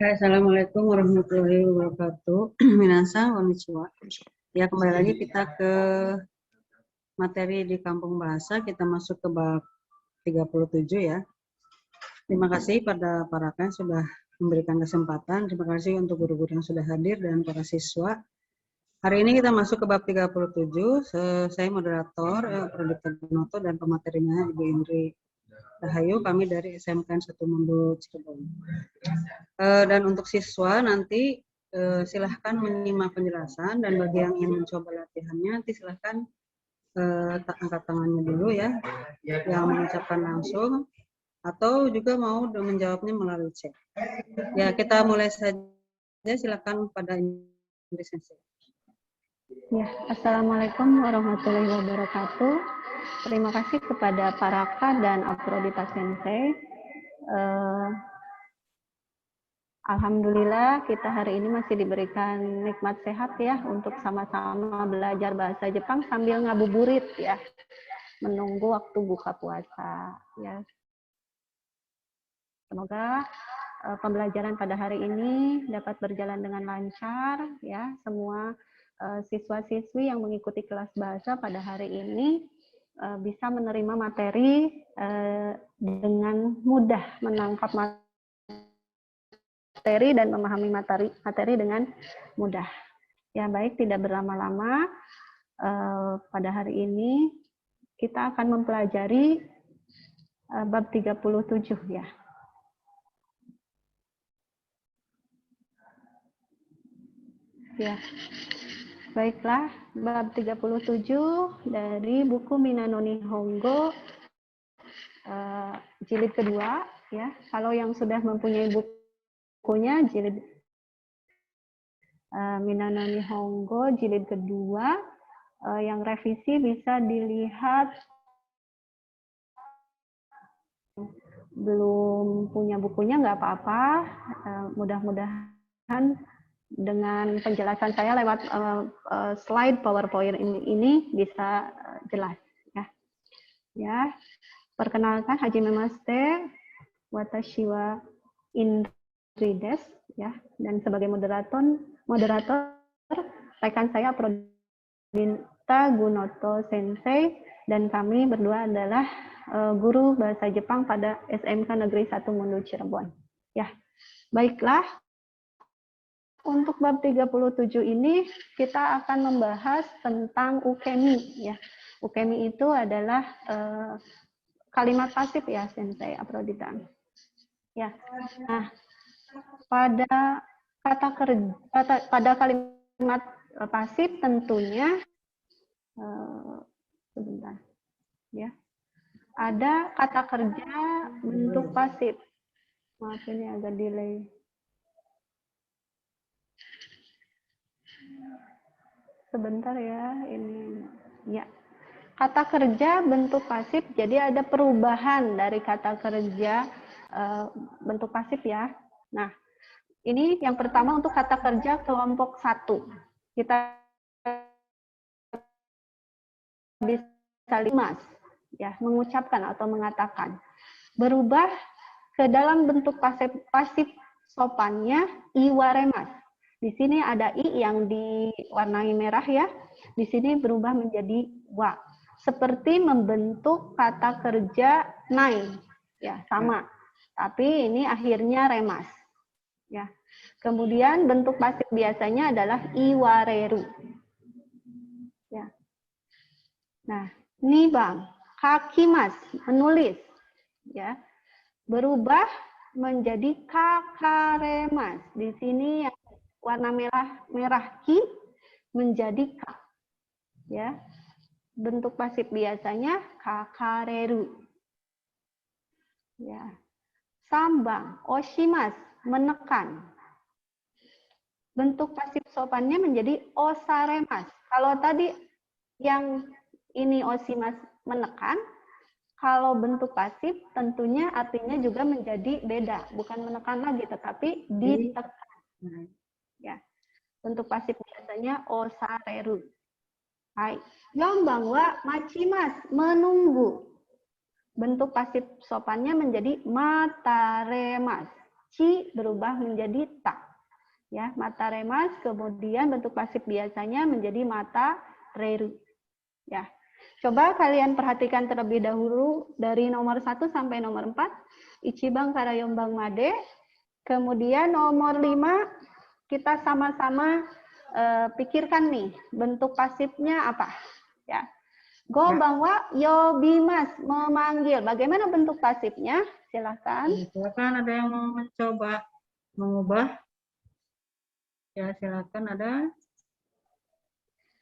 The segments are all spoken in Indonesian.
Assalamualaikum warahmatullahi wabarakatuh. Minasan, konnichiwa. Ya, kembali lagi kita ke materi di Kampung Bahasa. Kita masuk ke bab 37 ya. Terima kasih pada para rekan sudah memberikan kesempatan. Terima kasih untuk guru-guru yang sudah hadir dan para siswa. Hari ini kita masuk ke bab 37. Saya moderator, Pradipta Gunoto, dan pematerinya Ibu Indri Rahayu, kami dari SMK 1 Mundo Cirebon. Dan untuk siswa nanti silahkan menyimak penjelasan, dan bagi yang ingin mencoba latihannya nanti silahkan angkat tangannya dulu ya, yang mengucapkan langsung atau juga mau menjawabnya melalui chat. Ya, kita mulai saja, silahkan pada Indri Sensei. Ya, Assalamualaikum warahmatullahi wabarakatuh. Terima kasih kepada Pak Raka dan Afrodita Sensei. Alhamdulillah kita hari ini masih diberikan nikmat sehat ya untuk sama-sama belajar bahasa Jepang sambil ngabuburit ya, menunggu waktu buka puasa ya. Semoga pembelajaran pada hari ini dapat berjalan dengan lancar ya. Semua siswa-siswi yang mengikuti kelas bahasa pada hari ini bisa menerima materi dengan mudah, menangkap materi dan memahami materi dengan mudah. Ya, baik, tidak berlama-lama, pada hari ini kita akan mempelajari bab 37 ya. Ya. Baiklah, bab 37 dari buku Minano Nihongo jilid kedua ya. Kalau yang sudah mempunyai bukunya jilid Minano Nihongo jilid kedua, yang revisi bisa dilihat. Belum punya bukunya nggak apa-apa, mudah-mudahan dengan penjelasan saya lewat slide PowerPoint ini bisa jelas ya. Ya, perkenalkan, Hajime Maste, Watashi wa Indri desu ya, dan sebagai moderator rekan saya Pradipta Gunoto Sensei, dan kami berdua adalah guru bahasa Jepang pada SMK Negeri 1 Mundo Cirebon. Ya, baiklah. Untuk bab 37 ini kita akan membahas tentang ukemi ya. Ukemi itu adalah kalimat pasif ya, Sensei Afrodita. Ya. Nah, pada pada kalimat pasif tentunya sebentar. Ya. Ada kata kerja bentuk pasif. Maaf, ini agak delay. Sebentar ya, ini ya. Kata kerja bentuk pasif, jadi ada perubahan dari kata kerja bentuk pasif ya. Nah, ini yang pertama untuk kata kerja kelompok 1. Kita bisa limas ya, mengucapkan atau mengatakan. Berubah ke dalam bentuk pasif sopannya iwaremas. Di sini ada i yang diwarnai merah ya. Di sini berubah menjadi wa. Seperti membentuk kata kerja nai. Ya, sama. Tapi ini akhirnya remas. Ya. Kemudian bentuk pasif biasanya adalah iwareru. Ya. Nah, ini Bang, kakimas, menulis. Ya. Berubah menjadi kakaremas. Di sini yang warna merah ki menjadi ka. Ya. Bentuk pasif biasanya kakareru. Ya. Sambang, oshimas, menekan. Bentuk pasif sopannya menjadi osaremas. Kalau tadi yang ini oshimas, menekan, kalau bentuk pasif tentunya artinya juga menjadi beda, bukan menekan lagi tetapi ditekan. Ya. Bentuk pasif biasanya osareru. Hai. Yombang wa machimas, menunggu. bentuk pasif sopannya menjadi mataremas. Ci berubah menjadi ta. Ya, mataremas, kemudian bentuk pasif biasanya menjadi matareru. Ya. Coba kalian perhatikan terlebih dahulu dari nomor 1 sampai nomor 4. Ichibang karayombang made. Kemudian nomor 5 kita sama-sama pikirkan nih bentuk pasifnya apa. Ya. Go bangwa yobimas memanggil. Bagaimana bentuk pasifnya? Silahkan. Silakan ada yang mau mencoba mengubah. Ya silakan ada.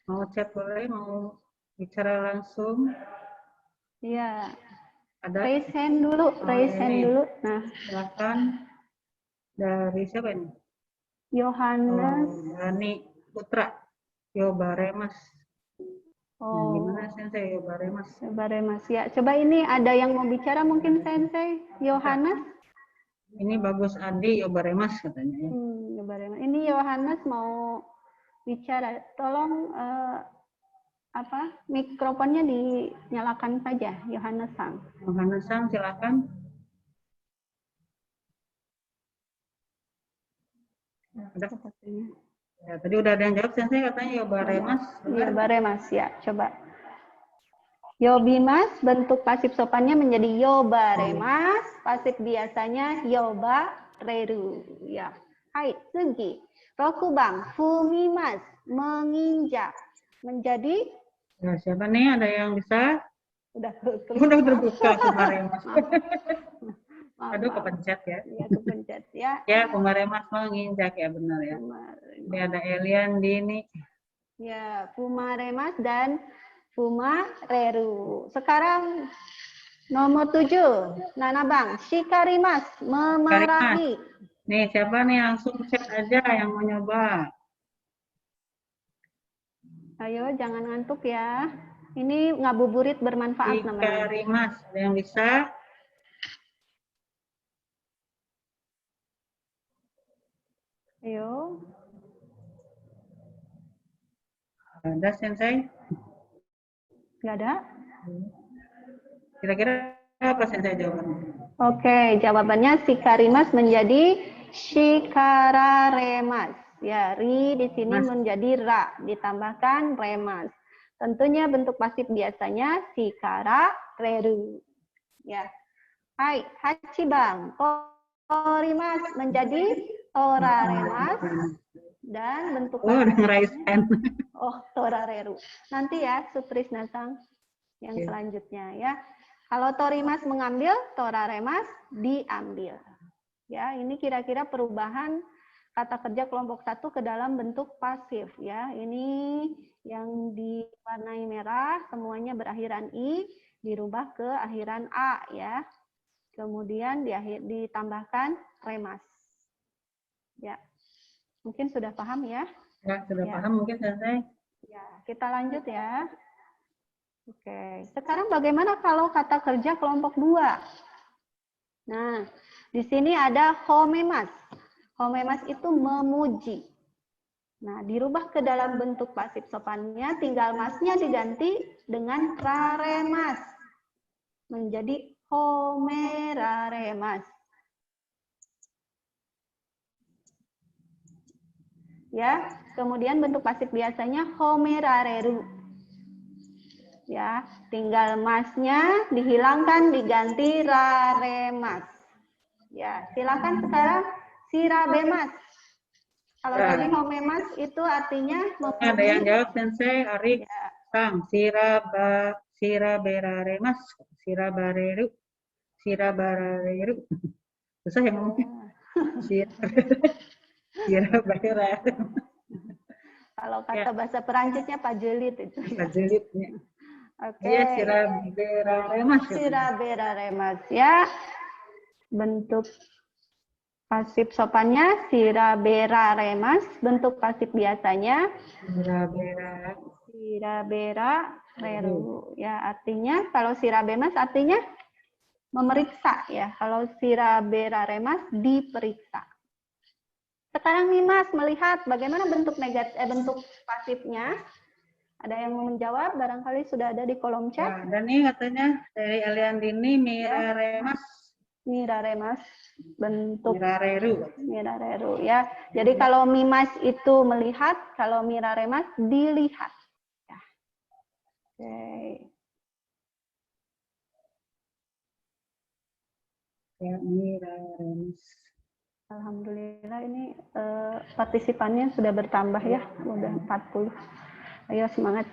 Mau chat boleh, mau bicara langsung. Iya. Ada. Raise hand dulu, raise hand dulu. Nah, silakan. Dari siapa ini? Yohanes. Dani Putra. Yobaremas. Oh. Gimana Sensei Yobaremas? Yobaremas ya. Coba ini ada yang mau bicara mungkin Sensei Yohanes. Ini bagus Adi Yobaremas katanya. Yobaremas. Ini Yohanes mau bicara. Tolong mikrofonnya dinyalakan saja, Yohanes Sang. Yohanes Sang silakan. Ada sepertinya. Ya, tadi udah ada yang jawab Sensei katanya Yobaremas. Yobaremas ya, coba. Yobimas bentuk pasif sopannya menjadi yobaremas, pasif biasanya yobareru. Ya. Hai, Sugi. Rokubang, fumimas, menginjak. Menjadi ya, siapa nih? Ada yang bisa? Udah terbuka Fumaremas. Aduh, kepencet ya. Iya, kepencet ya. Ya, Fumaremas menginjak ya, benar ya. Ini ada Elian Dini. Ya, Fumaremas dan Fumareru. Sekarang nomor 7. Nana Bang, Shikarimas, memarahi. Nih, siapa nih? Langsung chat aja yang mau nyoba. Ayo, jangan ngantuk ya. Ini ngabuburit bermanfaat namanya. Shikarimas, ada yang bisa? Ayo. Ada Sensei? Nggak ada? Kira-kira apa Sensei jawabannya? Oke, jawabannya Shikarimas menjadi Shikararemas. Ya, ri di sini menjadi ra, ditambahkan remas. Tentunya bentuk pasif biasanya shikarareru. Ya. Hai, hachibang. Torimas menjadi toraremas. Dan bentuk pasifnya torareru. Nanti ya, Sutrisna Sang yang selanjutnya ya. Kalau torimas mengambil, toraremas diambil. Ya, ini kira-kira perubahan kata kerja kelompok 1 ke dalam bentuk pasif ya. Ini yang diwarnai merah semuanya berakhiran i, dirubah ke akhiran a ya. Kemudian ditambahkan remas. Ya. Mungkin sudah paham ya? Ya, sudah paham mungkin Sensei. Ya, kita lanjut ya. Oke, sekarang bagaimana kalau kata kerja kelompok 2? Nah, di sini ada homemas. Homemas itu memuji. Nah, dirubah ke dalam bentuk pasif sopannya, tinggal masnya diganti dengan raremas. Menjadi homeraremas. Ya, kemudian bentuk pasif biasanya homerareru. Ya, tinggal masnya dihilangkan diganti raremas. Ya, silakan sekarang sirabemas. Kalau tadi homemas itu artinya memuji. Ada yang jawab Sensei Arik Sang siraberaremas, sirabareru. Susah ya ngomongnya. Sirabareru. Kalau kata bahasa Perancisnya pajelit itu. Pajelitnya. Oke. Iya, siraberaremas. Siraberaremas ya. Bentuk pasif sopannya siraberaremas, bentuk pasif biasanya siraberareru. Ya, artinya kalau sirabemas artinya memeriksa ya. Kalau siraberaremas diperiksa. Sekarang Nimas melihat bagaimana bentuk pasifnya. Ada yang mau menjawab? Barangkali sudah ada di kolom chat. Ya, dan ini katanya dari Eliandini Mira Remas. Mira Remas, bentuk Mirareru. Mirareru ya. Jadi kalau Mimas itu melihat, kalau Mira Remas dilihat. Ya. Oke. Ya, Miraremas. Alhamdulillah ini partisipannya sudah bertambah ya, udah 40. Ayo semangat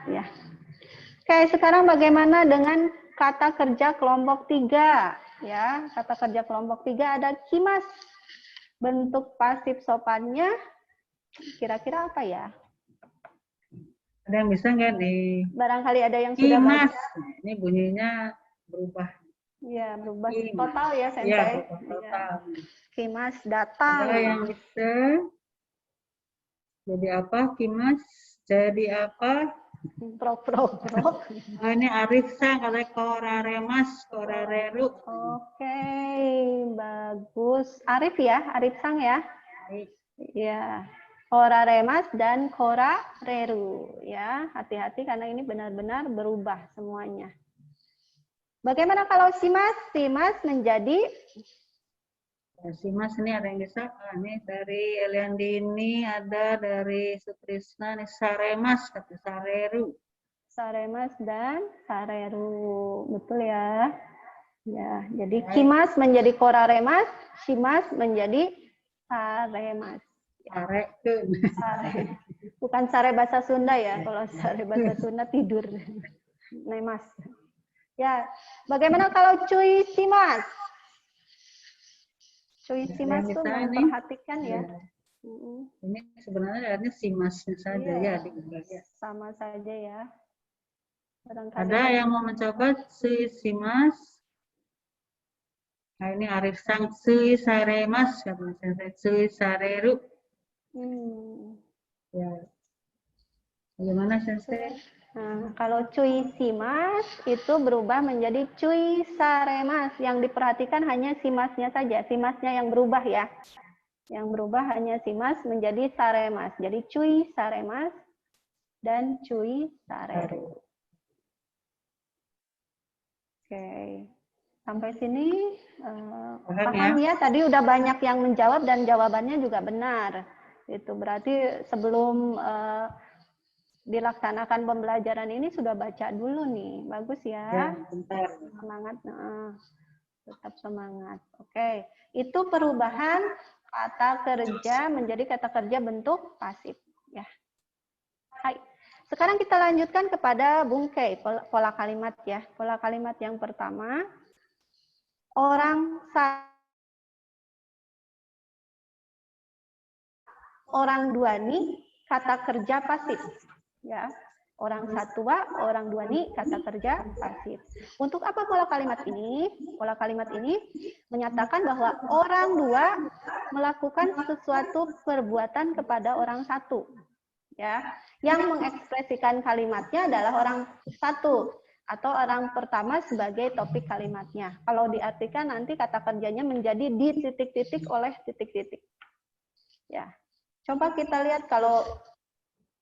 ya. Oke, sekarang bagaimana dengan kata kerja kelompok 3? Ya, kata kerja kelompok 3 ada kimas. Bentuk pasif sopannya kira-kira apa ya? Ada yang bisa nggak nih? Barangkali ada yang sudah Kimas. baca. Ini bunyinya berubah. Ya, berubah Kimas. total ya, Sensei. Ya, berubah total. Ya. Kimas datang. Ada yang bisa jadi apa? Kimas jadi apa? Pro. Oh, ini Arifsa katanya Koraremas, Korareru. Oke, bagus. Arif ya, Arif Sang ya. Ya. Kora Remas dan Kora Reru ya. Hati-hati karena ini benar-benar berubah semuanya. Bagaimana kalau Simas? Simas menjadi Simas ini ada yang bisa. Ini dari Eliandini, ada dari Sutrisna, ini Saremas, kata Sareru. Saremas dan Sareru. Betul ya. Ya, jadi Kimas menjadi Kora Remas, Simas menjadi Saremas. Sare. Bukan sare bahasa Sunda ya. Kalau sare bahasa Sunda tidur. Nemas. Ya, bagaimana kalau cuy Simas? Cuy Simas tuh memperhatikan ya. Ini sebenarnya artinya Simasnya saja ya. Sama saja ya. Barangkali ada yang mau mencoba Simas? Nah, ini Arif Sang Sui Saremas, katanya Sui Sareru. Ya. Bagaimana Sensei? Nah, kalau cuy simas itu berubah menjadi cuy saremas. Yang diperhatikan hanya simasnya saja, simasnya yang berubah ya. Yang berubah hanya simas menjadi saremas. Jadi cuy saremas dan cuy sareru. Oke. Sampai sini paham ya? Tadi udah banyak yang menjawab dan jawabannya juga benar. Itu berarti sebelum dilaksanakan pembelajaran ini sudah baca dulu nih. Bagus ya. Semangat. Tetap semangat. Oke. Itu perubahan kata kerja menjadi kata kerja bentuk pasif. Ya. Hai. Sekarang kita lanjutkan kepada bungkai, pola kalimat ya. Pola kalimat yang pertama. Orang dua nih kata kerja pasif. Ya. Orang satua, orang dua nih kata kerja pasif. Untuk apa pola kalimat ini? Pola kalimat ini menyatakan bahwa orang dua melakukan sesuatu perbuatan kepada orang satu. Ya, yang mengekspresikan kalimatnya adalah orang satu atau orang pertama sebagai topik kalimatnya. Kalau diartikan nanti kata kerjanya menjadi di titik-titik oleh titik-titik. Ya. Coba kita lihat kalau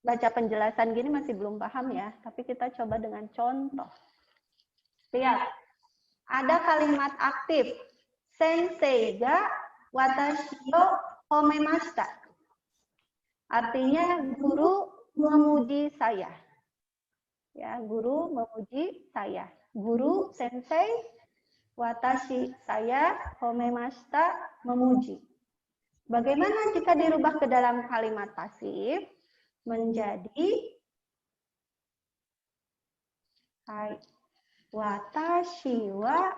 baca penjelasan gini masih belum paham ya, tapi kita coba dengan contoh. Lihat, ada kalimat aktif. Sensei ga watashi o homemashita. Artinya guru memuji saya. Ya, guru memuji saya. Guru sensei watashi saya homemashita memuji. Bagaimana jika dirubah ke dalam kalimat pasif menjadi hai watashi wa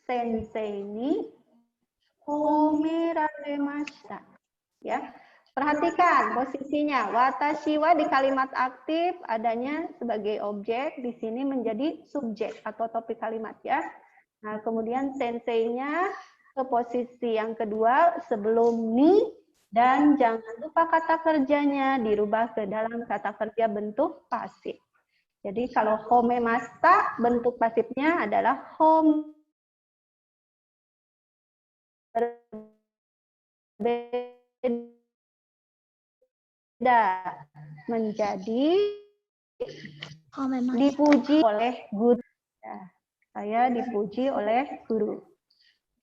sensei ni homeraremashita. Ya. Perhatikan posisinya. Watashi wa di kalimat aktif adanya sebagai objek, di sini menjadi subjek atau topik kalimat ya. Nah, kemudian sensei-nya ke posisi yang kedua sebelum ni, dan jangan lupa kata kerjanya dirubah ke dalam kata kerja bentuk pasif. Jadi kalau homemashita bentuk pasifnya adalah home berbeda, menjadi dipuji oleh guru. Ya, saya dipuji oleh guru.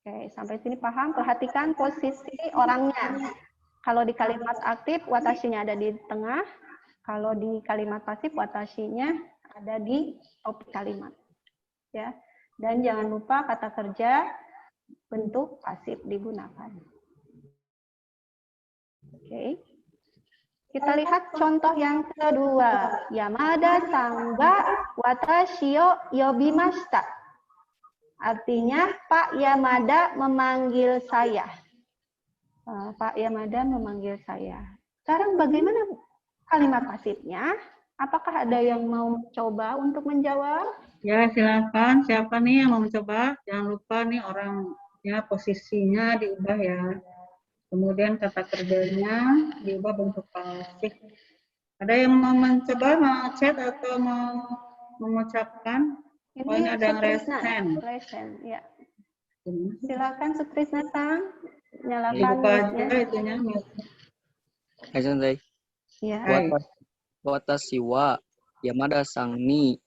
Oke, sampai sini paham? Perhatikan posisi orangnya. Kalau di kalimat aktif, watashinya ada di tengah. Kalau di kalimat pasif, watashinya ada di topik kalimat. Ya, dan jangan lupa kata kerja bentuk pasif digunakan. Oke. Kita lihat contoh yang kedua. Yamada sangga watashi o yobimashita. Artinya Pak Yamada memanggil saya. Pak Yamada memanggil saya. Sekarang bagaimana kalimat pasifnya? Apakah ada yang mau mencoba untuk menjawab? Ya, silakan. Siapa nih yang mau mencoba? Jangan lupa nih orangnya posisinya diubah ya. Kemudian kata kerjanya diubah bentuk pasif. Ada yang mau mencoba, mau chat atau mau mengucapkan? Oh, ini ada yang resen. Ya. Silakan Sutrisna-san, nyalakan dibuka aja itunya. Hai Sensei. Ya. Watashi wa Yamada sang ni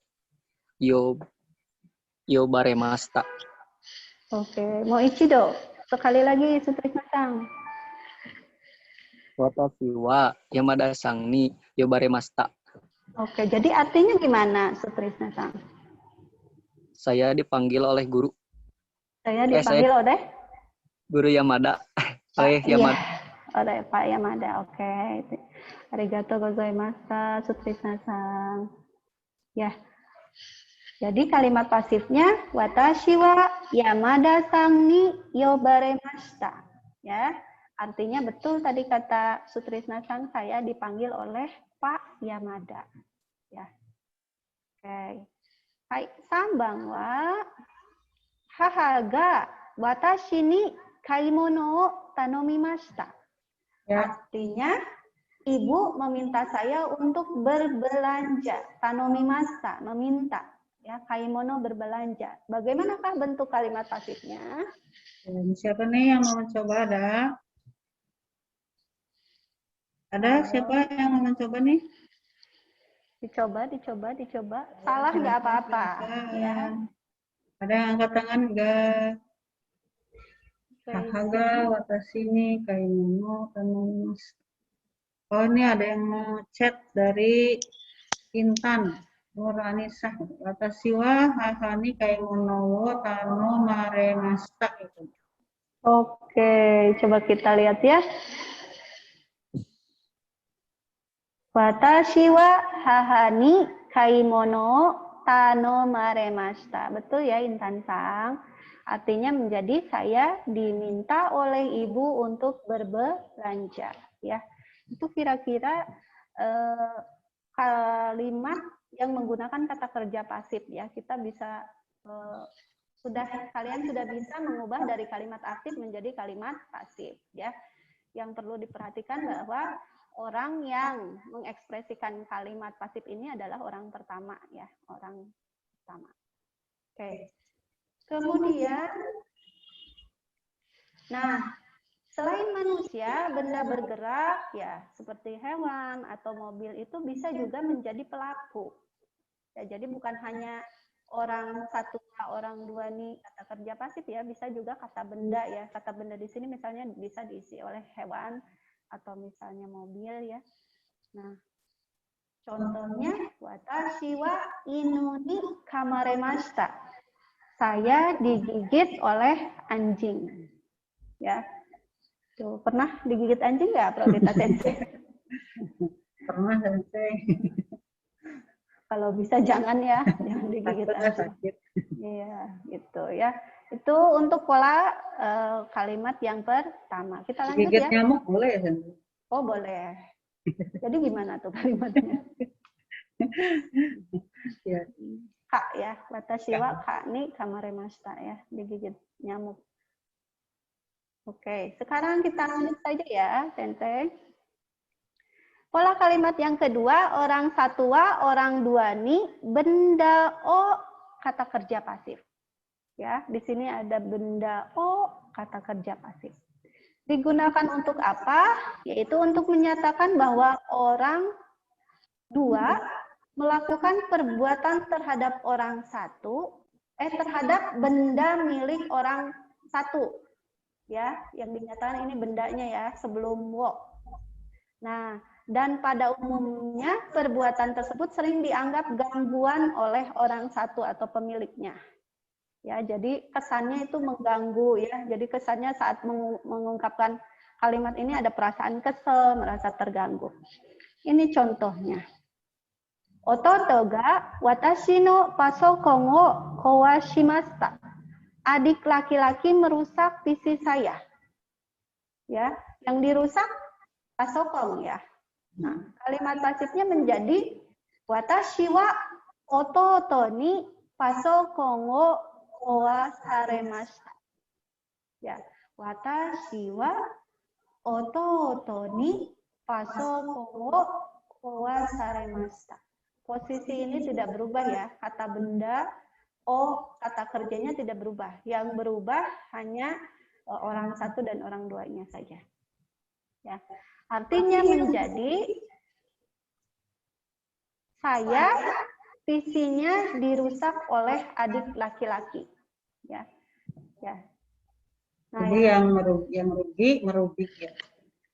yobaremashita. Oke, mau ichido. Sekali lagi Sutrisna-san. Watashi wa Yamada sang ni yobaremashita. Oke, jadi artinya gimana Sutrisna-san? Saya dipanggil oleh guru. Saya dipanggil oleh Guru Yamada. Oleh Yamada. Iya, oleh Pak Yamada. Oke. Arigatou gozaimashita Sutrisna-san. Ya. Jadi kalimat pasifnya watashi wa Yamada sang ni yobaremashita. Ya. Artinya betul tadi kata Sutrisna-san, saya dipanggil oleh Pak Yamada. Ya. Oke. Hai, sambang wa haha ga watashi ni kaimono o tanomimashita. Ya. Artinya ibu meminta saya untuk berbelanja. Tanomimashita, meminta. Ya, kaimono berbelanja. Bagaimanakah bentuk kalimat pasifnya? Siapa nih yang mau mencoba? Ada siapa yang mau mencoba nih? Dicoba. Salah nggak apa-apa. Ya. Ada yang angkat tangan enggak? Hahaga, watashi ni kaimono tanomimashita. Oh, ini ada yang mau chat dari Intan Nuranisah. Watashi wa haha ni kaimono wo tanomaremashita. Oke, coba kita lihat ya. Watashi wa haha ni kaimono tanomaremashita. Betul ya Intan-san? Artinya menjadi saya diminta oleh ibu untuk berbelanja. Ya, itu kira-kira kalimat yang menggunakan kata kerja pasif ya. Kita bisa kalian sudah bisa mengubah dari kalimat aktif menjadi kalimat pasif ya. Yang perlu diperhatikan bahwa orang yang mengekspresikan kalimat pasif ini adalah orang pertama ya, orang pertama. Oke. Kemudian, nah, selain manusia, benda bergerak ya seperti hewan atau mobil itu bisa juga menjadi pelaku. Ya, jadi bukan hanya orang satu, orang dua nih kata kerja pasif ya, bisa juga kata benda ya. Kata benda di sini misalnya bisa diisi oleh hewan atau misalnya mobil ya. Nah, contohnya watashi wa inu ni kamaremashita. Saya digigit oleh anjing. Ya. Tuh, pernah digigit anjing nggak, Prodita Sensei? Pernah, Sensei. Kalau bisa jangan ya, jangan digigit anjing. Iya, gitu ya. Itu untuk pola kalimat yang pertama. Kita lanjut digigit ya. Nyamuk boleh ya, Sensei? Oh, boleh. Jadi gimana tuh kalimatnya? Ya. Kak ya, watashi wa kak ni kamaremashita ya, digigit nyamuk. Oke, sekarang kita lanjut saja ya, Sensei. Pola kalimat yang kedua, orang satua, orang dua ni, benda o, kata kerja pasif. Ya, di sini ada benda o, kata kerja pasif. Digunakan untuk apa? Yaitu untuk menyatakan bahwa orang dua melakukan perbuatan terhadap orang satu, terhadap benda milik orang satu. Ya, yang dinyatakan ini bendanya ya, sebelum wo. Nah, dan pada umumnya perbuatan tersebut sering dianggap gangguan oleh orang satu atau pemiliknya. Ya, jadi kesannya itu mengganggu ya. Jadi kesannya saat mengungkapkan kalimat ini ada perasaan kesel, merasa terganggu. Ini contohnya. Ototo ga watashi no pasokon wo kowashimashita. Adik laki-laki merusak PC saya. Ya, yang dirusak pasokon ya. Nah, kalimat pasifnya menjadi watashi wa ototo ni pasokon wo kowasaremashita. Ya, watashi wa ototo ni pasokon wo kowasaremashita. Posisi ini tidak berubah ya, kata benda, kata kerjanya tidak berubah. Yang berubah hanya orang satu dan orang duanya saja. Ya, artinya menjadi saya PC-nya dirusak oleh adik laki-laki. Ya, ya. Nah, jadi yang merugi ya.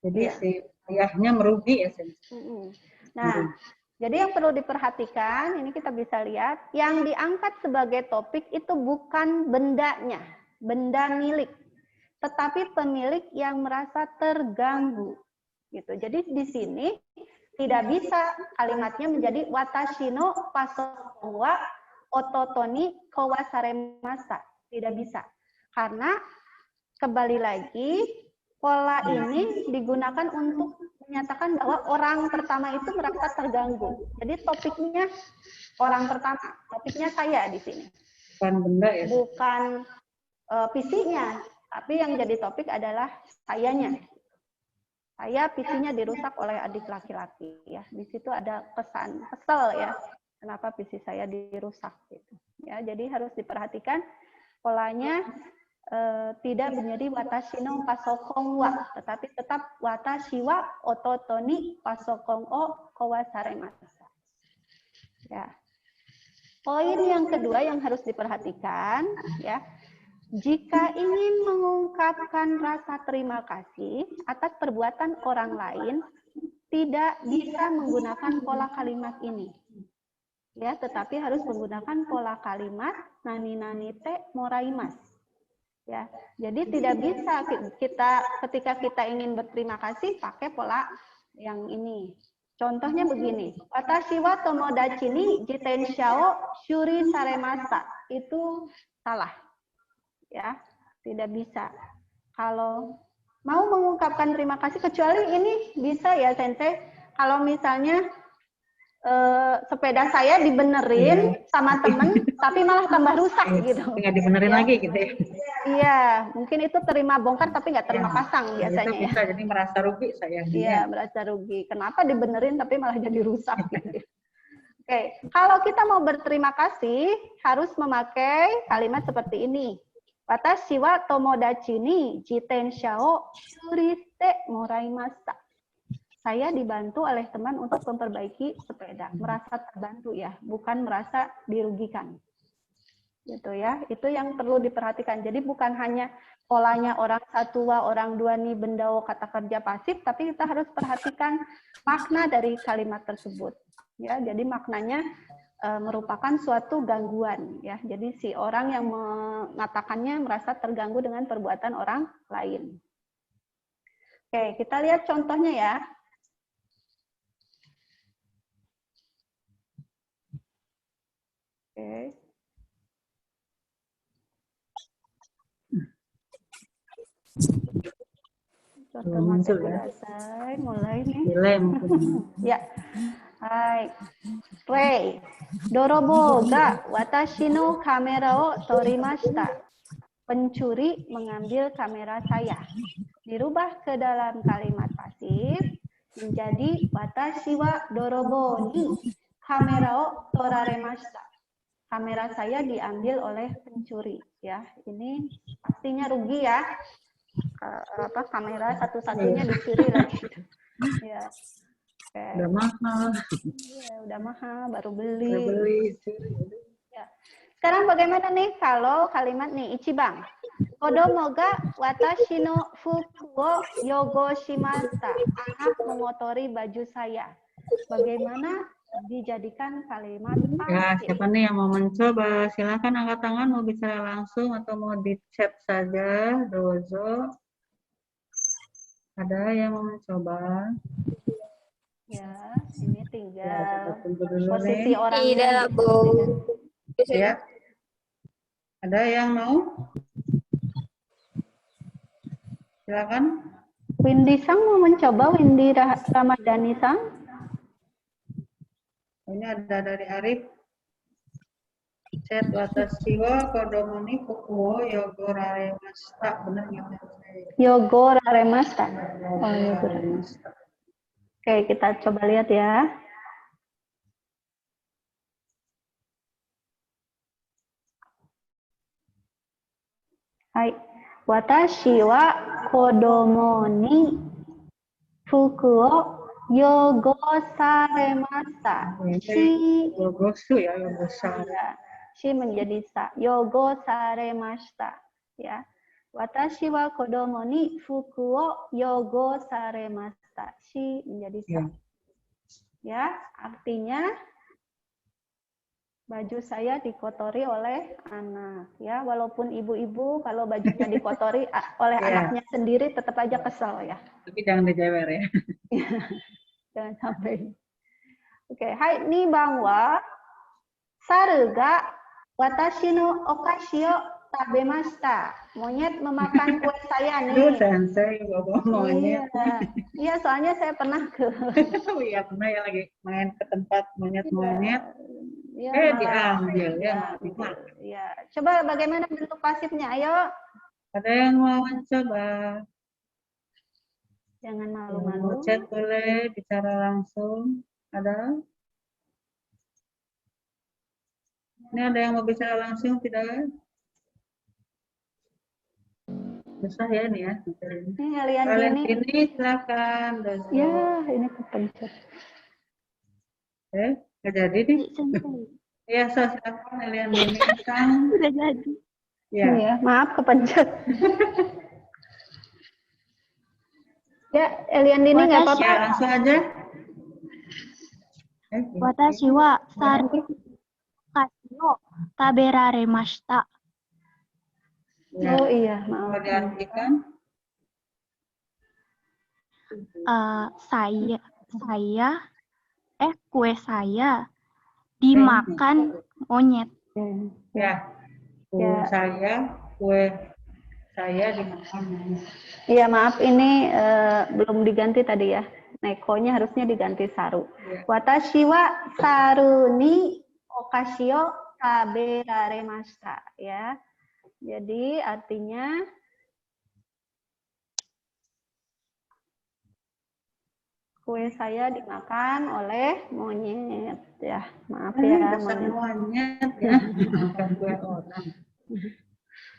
Jadi iya. si ayahnya merugi ya. Nah, jadi yang perlu diperhatikan, ini kita bisa lihat, yang diangkat sebagai topik itu bukan bendanya, benda milik, tetapi pemilik yang merasa terganggu. Gitu. Jadi di sini tidak bisa kalimatnya menjadi watashi no pasokon wa ototo ni kowasaremashita. Tidak bisa. Karena kembali lagi, pola ini digunakan untuk menyatakan bahwa orang pertama itu merasa terganggu. Jadi topiknya orang pertama, topiknya saya di sini. Bukan benda ya. Bukan PC-nya, tapi yang jadi topik adalah sayanya. Saya PC-nya dirusak oleh adik laki-laki ya. Di situ ada kesan kesel ya. Kenapa PC saya dirusak gitu. Ya, jadi harus diperhatikan polanya. Tidak menjadi watashi no pasokon wa, tetapi tetap watashi wa ototo ni pasokon o kowasaremashita. Ya. Poin yang kedua yang harus diperhatikan ya, jika ingin mengungkapkan rasa terima kasih atas perbuatan orang lain, tidak bisa menggunakan pola kalimat ini. Ya, tetapi harus menggunakan pola kalimat nani te moraimasu. Ya, jadi tidak bisa kita ketika kita ingin berterima kasih pakai pola yang ini. Contohnya begini, watashi wa tomodachi ni jitensha o shuri saremashita. Itu salah. Ya, tidak bisa. Kalau mau mengungkapkan terima kasih, kecuali ini bisa ya Sensei, kalau misalnya sepeda saya dibenerin sama temen, tapi malah tambah rusak gitu. Nggak dibenerin ya. lagi gitu ya. Iya, mungkin itu terima bongkar tapi nggak terima pasang biasanya bisa, ya. jadi merasa rugi saya. Iya, merasa rugi. Kenapa dibenerin tapi malah jadi rusak gitu. Oke, kalau kita mau berterima kasih harus memakai kalimat seperti ini. Watashi wa tomodachi ni jitensha o shurite moraimashita. Saya dibantu oleh teman untuk memperbaiki sepeda, merasa terbantu ya, bukan merasa dirugikan. Gitu ya, itu yang perlu diperhatikan. Jadi bukan hanya polanya orang satu wa, orang dua nih bendao kata kerja pasif, tapi kita harus perhatikan makna dari kalimat tersebut. Ya, jadi maknanya merupakan suatu gangguan ya. Jadi si orang yang mengatakannya merasa terganggu dengan perbuatan orang lain. Oke, kita lihat contohnya ya. Oke. Contoh materi dasar mulai nih. Ya. Hai. Rei. Dorobo ga watashi no kamera o torimashita. Pencuri mengambil kamera saya. Dirubah ke dalam kalimat pasif menjadi watashi wa dorobo ni kamera o toraremashita. Kamera saya diambil oleh pencuri ya. Ini pastinya rugi ya. Kamera satu-satunya dicuri lagi. Ya. Oke. Udah mahal. Ya, udah mahal, baru Udah beli. beli. Ya. Sekarang bagaimana nih kalau kalimat nih, Ichiban. Kodomo ga watashi no fuku wo yogo shimashita. Anak mengotori baju saya. Bagaimana dijadikan kalimat Ya, pasif? siapa nih yang mau mencoba? Silakan angkat tangan, mau bicara langsung atau mau di chat saja. Dozo. Ada yang mau mencoba? Ya, ini Ya, kita tinggal tunggu dulu posisi nih. orangnya. Tidak, gitu. Bu. Ya, ada yang mau? Silakan. Windy Sang mau mencoba, Windy Ramadhani Sang. Ini ada dari Arif. Chat watashi wa kodomo ni fuku wo yogoraremashita. Benar nggak? Yogo Raremasta. Oh, Yogo. Yogoraremashita. Oke, kita coba lihat ya. Hai. Watashi wa kodomo ni fuku wo yogo saremasta. Shi, Yogosu ya, yogosa. ya, shi menjadi sa. Yogo saremasta. Ya. Watashi wa kodomo ni fuku wo yogo saremasta. Shi menjadi sa. Ya. Ya, artinya baju saya dikotori oleh anak. Ya, walaupun ibu-ibu kalau bajunya dikotori oleh Ya. anaknya sendiri tetap aja kesel ya. Tapi jangan dijewer ya. Jangan sampai. Oke, hai ni bangwa saru ga watashi no okashi o tabemashita. Monyet memakan kue saya Aduh, nih. sensei, bawa monyet. Iya. Iya, soalnya saya pernah ke Iya, pernah ya lagi main ke tempat monyet-monyet. ya, Diambil ya, malah dimakan. ya. Coba bagaimana bentuk pasifnya? Ayo, Ada yang mau mencoba? jangan Yang malu-malu. mau chat boleh, bicara langsung. Ada? Ini ada yang mau bicara langsung tidak? Susah ya ini ya. Ini kalian Kalian ini. ini silakan. Dozo. Ya, ini kepencet. Nggak jadi nih. Iya, so, silakan kalian ini. Udah jadi. Ya. Iya, maaf kepencet. Ya, Elian ini nggak apa-apa. Ya, langsung aja. Watashi wa saru kashi o taberaremashita. Ya. Oh iya, Mau maaf. diartikan? Kue saya dimakan monyet. Ya. Ya. Kue saya dimakan monyet. Iya, maaf ini belum diganti tadi ya. Nekonya harusnya diganti saru. Ya. Watashi wa saru ni okashi o taberaremashita, ya. Jadi artinya kue saya dimakan oleh monyet, ya. Maaf ya, Bukan monyet. monyet ya, bukan kue orang.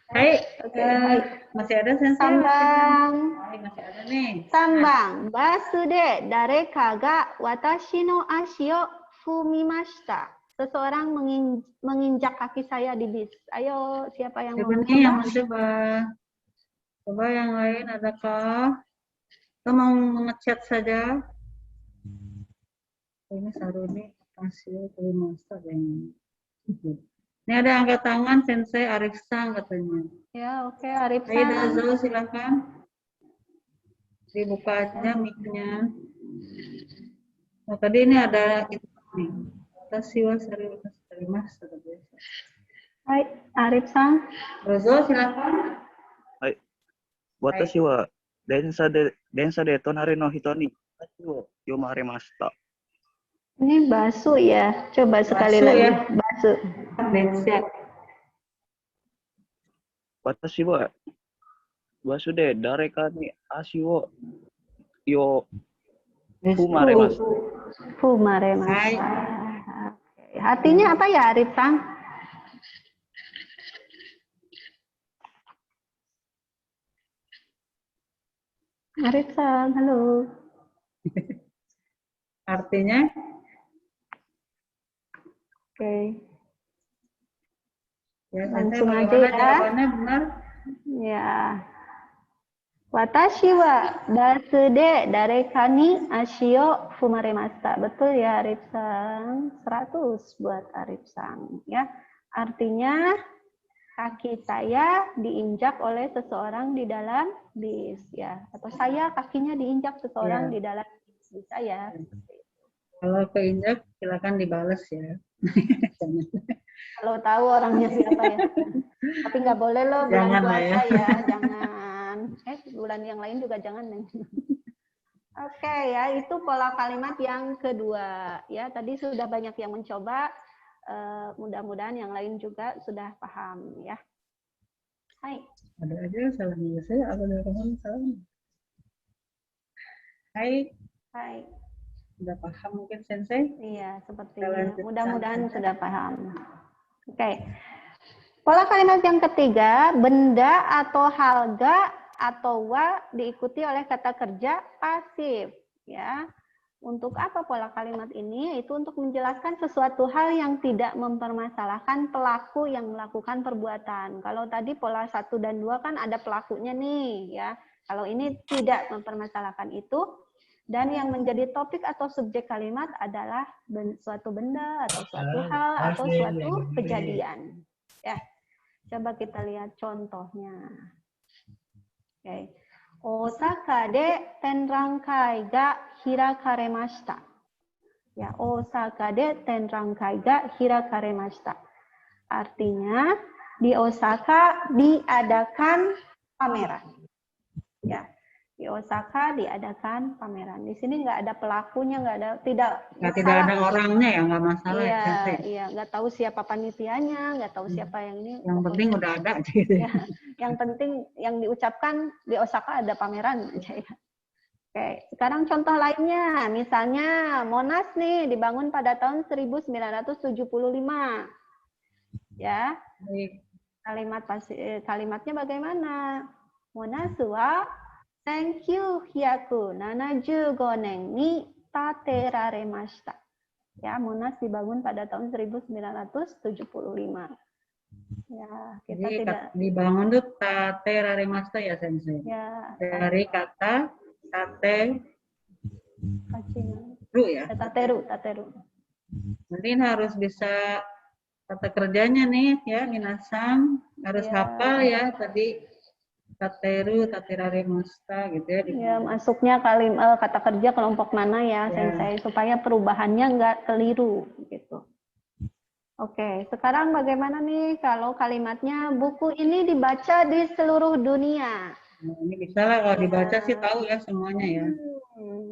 Hai, hai. masih ada sensei? Sambang. Hai, masih ada nih. Sambang. Basu de dareka ga watashi no ashi o fumimashita. Seseorang menginjak kaki saya di bis. Ayo, siapa yang mau Siapa nih yang mencoba? mencoba? Coba yang lain adakah? Atau mau ngechat saja? Ini saru nih hasil dari master yang ini ada angkat tangan sensei Arif Sang katanya. Ya, oke, Arif Hai Sang. Dazo, silakan. Dibuka aja mic-nya. Nah, tadi ini ada itu nih. Tasiwa sari dari master biasa. Hai, Arif Sang. Dazo, silakan. はい。私は電車で隣の人に歌詞を読まれました。 Ini basu ya. Coba sekali Basu lagi. ya. Basu. Becek. 私はバスで誰かに足をよ踏まれました。 Fumaremashita. Hai. Oke. Artinya apa ya, Arif Sang? Arif Sang, halo. Artinya, Oke, ya langsung Sensei, aja bagaimana ya. jawabannya benar? Ya. Watashi wa basude dareka ni ashio fumaremashita. Betul ya Arif-san? 100 buat Arif-san ya. Artinya kaki saya diinjak oleh seseorang di dalam bis ya, atau saya kakinya diinjak seseorang Ya. di dalam bis. Bisa ya. Kalau keinjak, silakan dibales ya. Jangan. Kalau tahu orangnya siapa ya. Tapi nggak boleh loh bulan Jangan lah puasa ya. ya, jangan. Bulan yang lain juga jangan. Oke ya, itu pola kalimat yang kedua. Ya, tadi sudah banyak yang mencoba. Mudah-mudahan yang lain juga sudah paham ya. Hai. Ada aja salah nulis saya, apa dari kamu salah? Hai, Hai. sudah paham mungkin Sensei? Iya, sepertinya. Kalian Mudah-mudahan saja. sudah paham. Oke. Pola kalimat yang ketiga, benda atau halga atau wa diikuti oleh kata kerja pasif. Ya. Untuk apa pola kalimat ini? Itu untuk menjelaskan sesuatu hal yang tidak mempermasalahkan pelaku yang melakukan perbuatan. Kalau tadi pola 1 dan 2 kan ada pelakunya nih, ya. Kalau ini tidak mempermasalahkan itu, dan yang menjadi topik atau subjek kalimat adalah suatu benda atau suatu hal atau suatu kejadian. Ya. Coba kita lihat contohnya. Oke. Osaka de tenrankai ga hirakaremashita. Ya, Osaka de tenrankai ga hirakaremashita. Artinya di Osaka diadakan pameran. Ya, di Osaka diadakan pameran. Di sini nggak ada pelakunya, nggak ada, tidak ada orangnya ya, nggak masalah iya, ya Sensei. iya, nggak tahu siapa panitianya, nggak tahu siapa yang ini. Yang penting udah ada gitu. Ya, yang penting yang diucapkan di Osaka ada pameran aja ya. Oke, sekarang contoh lainnya, misalnya Monas nih dibangun pada tahun 1975. Ya, kalimatnya bagaimana? Monas wa thank you hyaku 75 nen ni tateraremashita. Ya, Monas dibangun pada tahun 1975. Ya, kita Jadi tidak dibangun tuh tate rarimasta ya Sensei. ya Dari kata tate ru ya. tateru. Nanti harus bisa kata kerjanya nih ya, minasan harus Ya. hafal ya tadi tateru, taterarimasta gitu ya. Ya, masuknya kata kerja kelompok mana ya, Sensei, supaya perubahannya nggak keliru gitu. Oke, sekarang bagaimana nih kalau kalimatnya buku ini dibaca di seluruh dunia? Nah, ini bisa lah kalau dibaca sih tahu ya semuanya ya.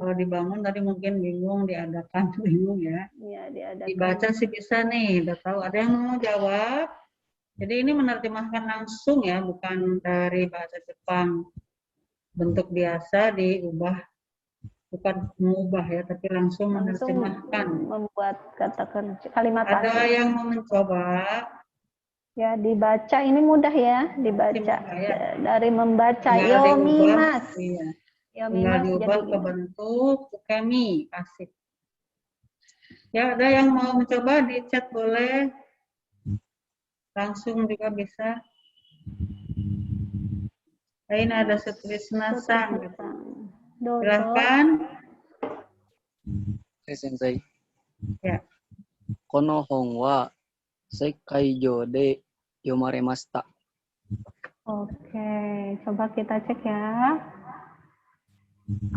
Kalau dibangun tadi mungkin bingung, diadakan bingung ya. Ya, diadakan. Dibaca sih bisa nih, udah tahu. Ada yang mau jawab? Jadi ini menerjemahkan langsung ya, bukan dari bahasa Jepang. Bentuk biasa diubah, bukan mengubah ya, tapi langsung menerjemahkan. Membuat kata kerja kalimat Ada asli. yang mau mencoba? Ya, dibaca ini mudah ya, dibaca. Ya. Dari membaca Tinggal yomimas. Iya. Tinggal Yomimas diubah jadi ke bentuk ukemi, pasif. Ya, ada yang mau mencoba di chat boleh. Langsung juga bisa. Ini ada Sutrisna Sang. Silahkan. Sensei. Ya. Kono hon wa sekkaijo de yomaremashita. Oke, coba kita cek ya.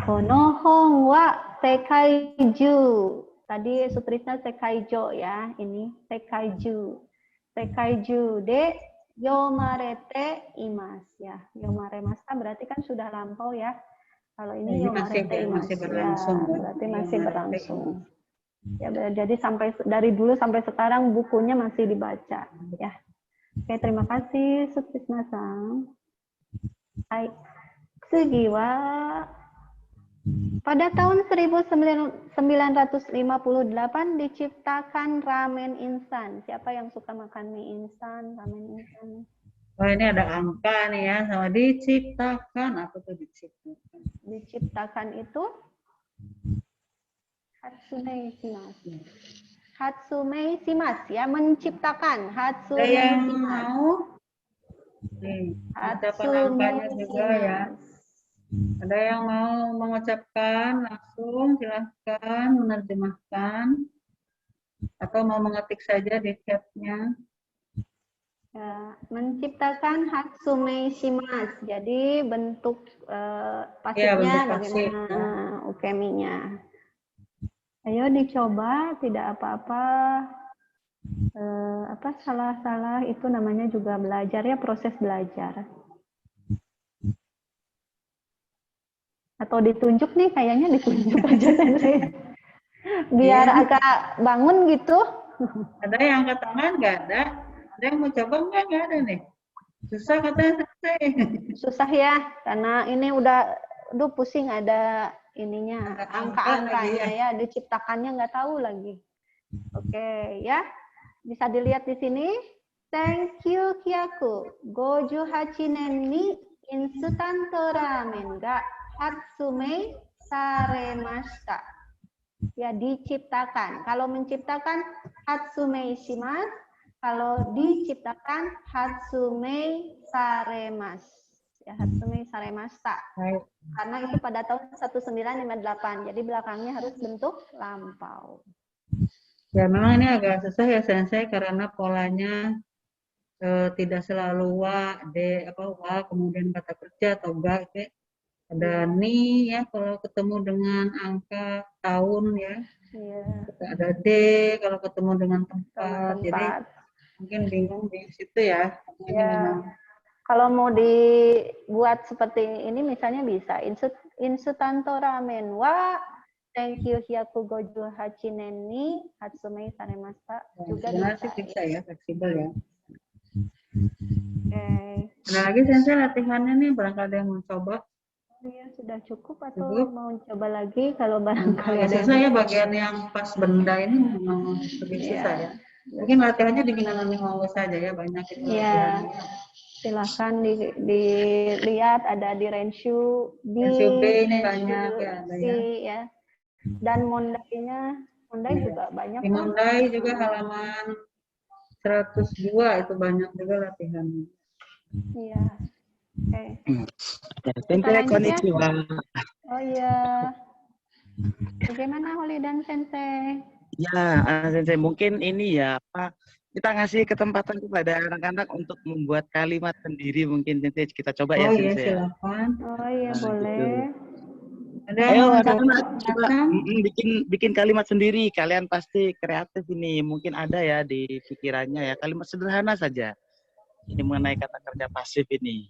Kono hon wa seikaiju. Tadi Sutrisna sekaijo ya, ini sekaiju. Sekaiju de yomarete imas ya. Yomaremashita berarti kan sudah lampau ya. Kalau ini yomarete imas masih berlangsung ya, berarti masih berlangsung. Ya, jadi dari dulu sampai sekarang bukunya masih dibaca ya. Oke, terima kasih Sutrisna-san. Hai. Tsugi wa pada tahun 1958 diciptakan ramen instan. Siapa yang suka makan mie instan, ramen instan? Oh, ini ada angka nih ya, sama diciptakan. Apa tuh diciptakan? Diciptakan itu Hatsume shimasu. Hatsume shimasu ya, menciptakan. Ada Hatsume yang shimasu. mau? Nih, ucapan Hatsume angkanya juga ya. shimasu. Ada yang mau mengucapkan langsung, silahkan menerjemahkan. Atau mau mengetik saja di chatnya. Ya, menciptakan Hatsume shimasu. Jadi bentuk pasifnya bentuk pasif, bagaimana ukeminya. Ayo dicoba, tidak apa-apa. Salah-salah itu namanya juga belajar ya, proses belajar. Atau ditunjuk nih, kayaknya ditunjuk aja Sensei. Biar Iya. agak bangun gitu. Ada yang angkat tangan? Nggak ada. Ada yang mau coba nggak? Nggak ada nih. Susah katanya Sensei. Susah ya, karena ini udah, pusing ada ininya, Ada angka angka-angkanya lagi ya, diciptakannya nggak tahu lagi. Oke, ya. Bisa dilihat di sini. Thank you Kyaku. Goju hachinen ni insutan ramen ga hatsume saremashita. Ya, diciptakan. Kalau menciptakan hatsume shimasu, kalau diciptakan hatsume saremasu. Ya, hatsume saremashita. Karena itu pada tahun 1958. Jadi belakangnya harus bentuk lampau. Ya memang ini agak susah ya Sensei karena polanya tidak selalu wa, kemudian kata kerja atau ga. Ada ni ya kalau ketemu dengan angka tahun ya. Iya. Ada D kalau ketemu dengan tempat. Jadi mungkin bingung di situ ya. Ya. Kalau mau dibuat seperti ini misalnya bisa insutanto ramen wa thank you hyaku goju hachinen ni hatsume saremashita juga bisa ya, fleksibel ya. Oke. Ada lagi Sensei latihannya nih, barangkali ada yang mau coba. Ya, sudah cukup atau mau coba lagi kalau barangkali ada susah ya bagian yang pas benda ini memang lebih susah ya. Mungkin latihannya di Minanani Monggo saja ya, banyak itu ya. Silahkan dilihat ada di Renshu B, ini banyak ya, ada C, ya. Dan Mondai-nya, juga banyak. Di Mondai juga halaman 102 itu banyak juga latihannya. Iya. Oke. Sensei, konnichiwa. Oh iya. Bagaimana Holi dan Sensei? Ya, Sensei, mungkin ini ya, kita ngasih kesempatan kepada anak-anak untuk membuat kalimat sendiri mungkin Sensei, kita coba ya Sensei. Silakan. Oh iya, boleh. Ada Ayo yang anak-anak coba bikin kalimat sendiri. Kalian pasti kreatif ini. Mungkin ada ya di pikirannya ya. Kalimat sederhana saja. Ini mengenai kata kerja pasif ini.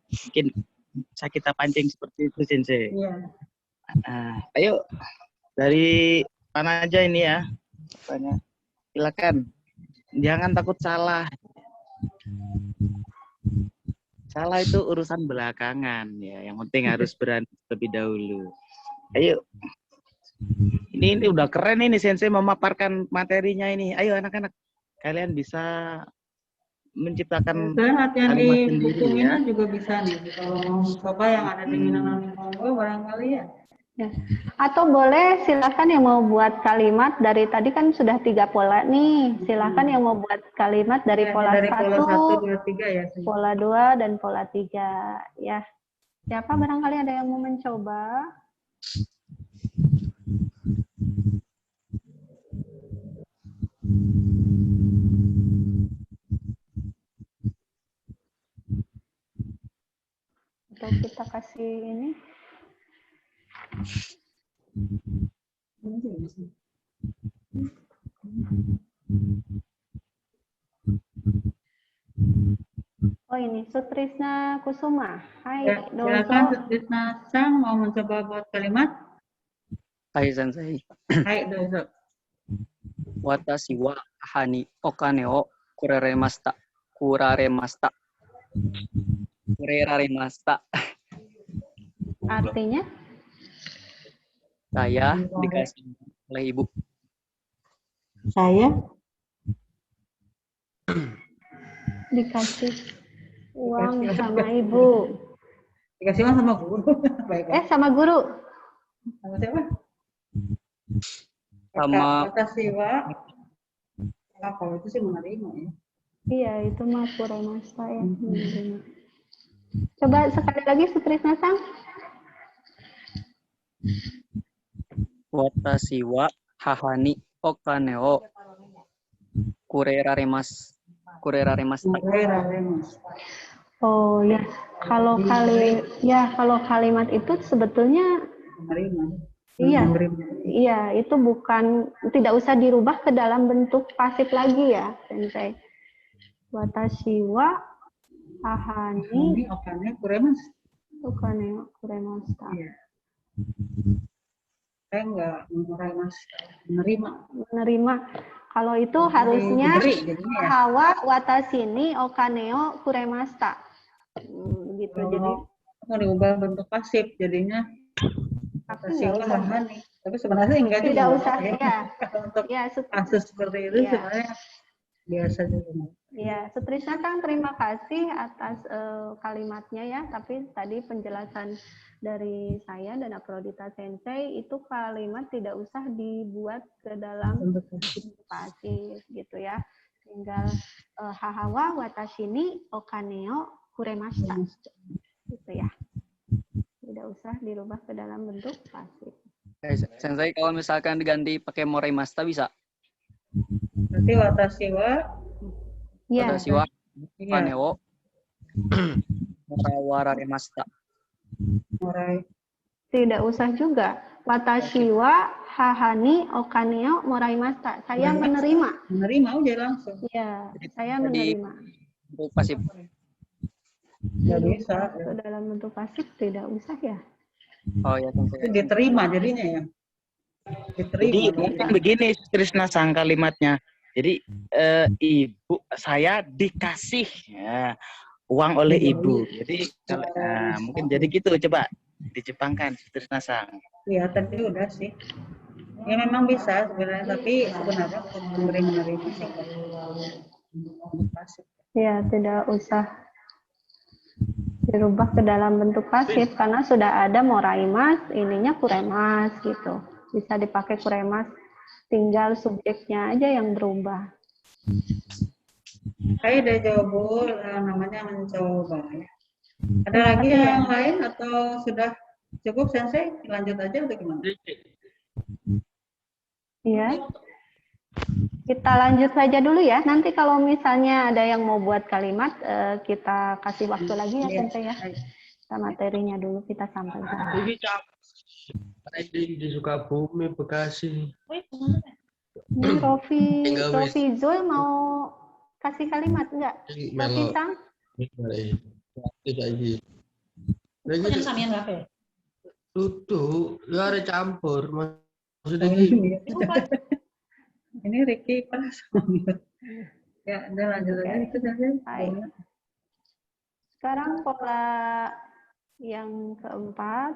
Mungkin bisa kita pancing seperti itu Sensei. Iya. Ayo dari mana aja ini ya. Silakan. Jangan takut salah. Salah itu urusan belakangan ya. Yang penting harus berani terlebih dahulu. Ayo. Ini udah keren ini Sensei memaparkan materinya ini. Ayo anak-anak. Kalian bisa menciptakan latihan kalimat di sendiri buku ya. juga bisa nih. Kalau mau coba yang ada di Minanani Monggo barangkali ya. Atau boleh silakan yang mau buat kalimat dari tadi kan sudah 3 pola nih. Silakan yang mau buat kalimat dari pola 1, pola 1, 2, 3 ya. pola 2 dan pola 3 ya. Siapa barangkali ada yang mau mencoba? Atau kita kasih ini? Oh ini Sutrisna Kusuma. Hai, silakan Sutrisna Sang mau mencoba buat kalimat. Hai Sensei. Hai, dozo. Watashi wa hani okane o kuraremashita. Kuraremashita. Kuraremashita. Artinya? Saya dikasih oleh ibu. Saya Dikasih uang sama ibu. dikasih uang sama guru. Sama guru. Sama siapa? sama Watasiwa. Kalau itu sih menerima ya. Iya, itu mah kuremasta ya. Menerima. Coba sekali lagi Sutrisna-san. watashi wa hahani okaneo kureraremasta. Oh ya, kalau kalimat itu sebetulnya Menerima. iya, Menerima. iya itu bukan, tidak usah dirubah ke dalam bentuk pasif lagi ya, Sensei. Watashi wa ahani Ini okannya kuremas. okane kuremasta. Iya. Saya enggak menerima. Menerima. Kalau itu harusnya Diberi jadinya ya. hawa watashi ni okaneo kuremasta. Gitu. Jadi Mau diubah bentuk pasif jadinya Watasiwa hahani. Tapi sebenarnya enggak juga. tidak usah ya. ya. Untuk Ya, kasus seperti itu Iya. sebenarnya biasa juga. ya, Sutrisna Kang, terima kasih atas kalimatnya ya. Tapi tadi penjelasan dari saya dan Aprodita Sensei itu kalimat tidak usah dibuat ke dalam Untuk bentuk pasif gitu ya. Tinggal hahawa watashi ni okaneo kuremashita gitu ya. Tidak usah dirubah ke dalam bentuk pasif. Sensei kalau misalkan diganti pakai morimasta bisa? Berarti Watasiwa Ya, Watashi wa iya, okaneo murawararemasta. murai. tidak usah juga. Watashi wa hahani okaneo moraimashita. Saya menerima. Menerima udah langsung. Ya, saya Jadi- menerima. Untuk pasif. Nggak bisa. Ke dalam bentuk pasif tidak usah ya. Oh ya, Itu Sensei. diterima jadinya ya. Jadi Diterima. mungkin begini Trisna sang kalimatnya. Jadi ibu saya dikasih ya, uang oleh ibu. Jadi mungkin jadi gitu, coba dijepangkan Trisna sang. Iya tadi udah sih. Ya memang bisa sebenarnya, tapi sebenarnya untuk memberi menerima sih untuk pasif. Ya, tidak usah dirubah ke dalam bentuk pasif karena sudah ada moraimas, ininya kuremas gitu. Bisa dipakai kuremas, tinggal subjeknya aja yang berubah. Saya udah jawab namanya mencoba. Ada lagi yang lain atau sudah cukup Sensei? Lanjut aja atau gimana? Iya. Kita lanjut saja dulu ya. Nanti kalau misalnya ada yang mau buat kalimat, kita kasih waktu lagi ya, Iya. Sensei ya. Kita materinya dulu kita sampaikan. Di Sukabumi, Bekasi. Ini Rofi Zul mau kasih kalimat enggak? Rofi Sang? Tidak ini. Lagi duduk, ya ada campur. Maksudnya Ini Ricky pas. Ya, udah lanjut aja itu Sensei. Baik. Sekarang pola yang keempat.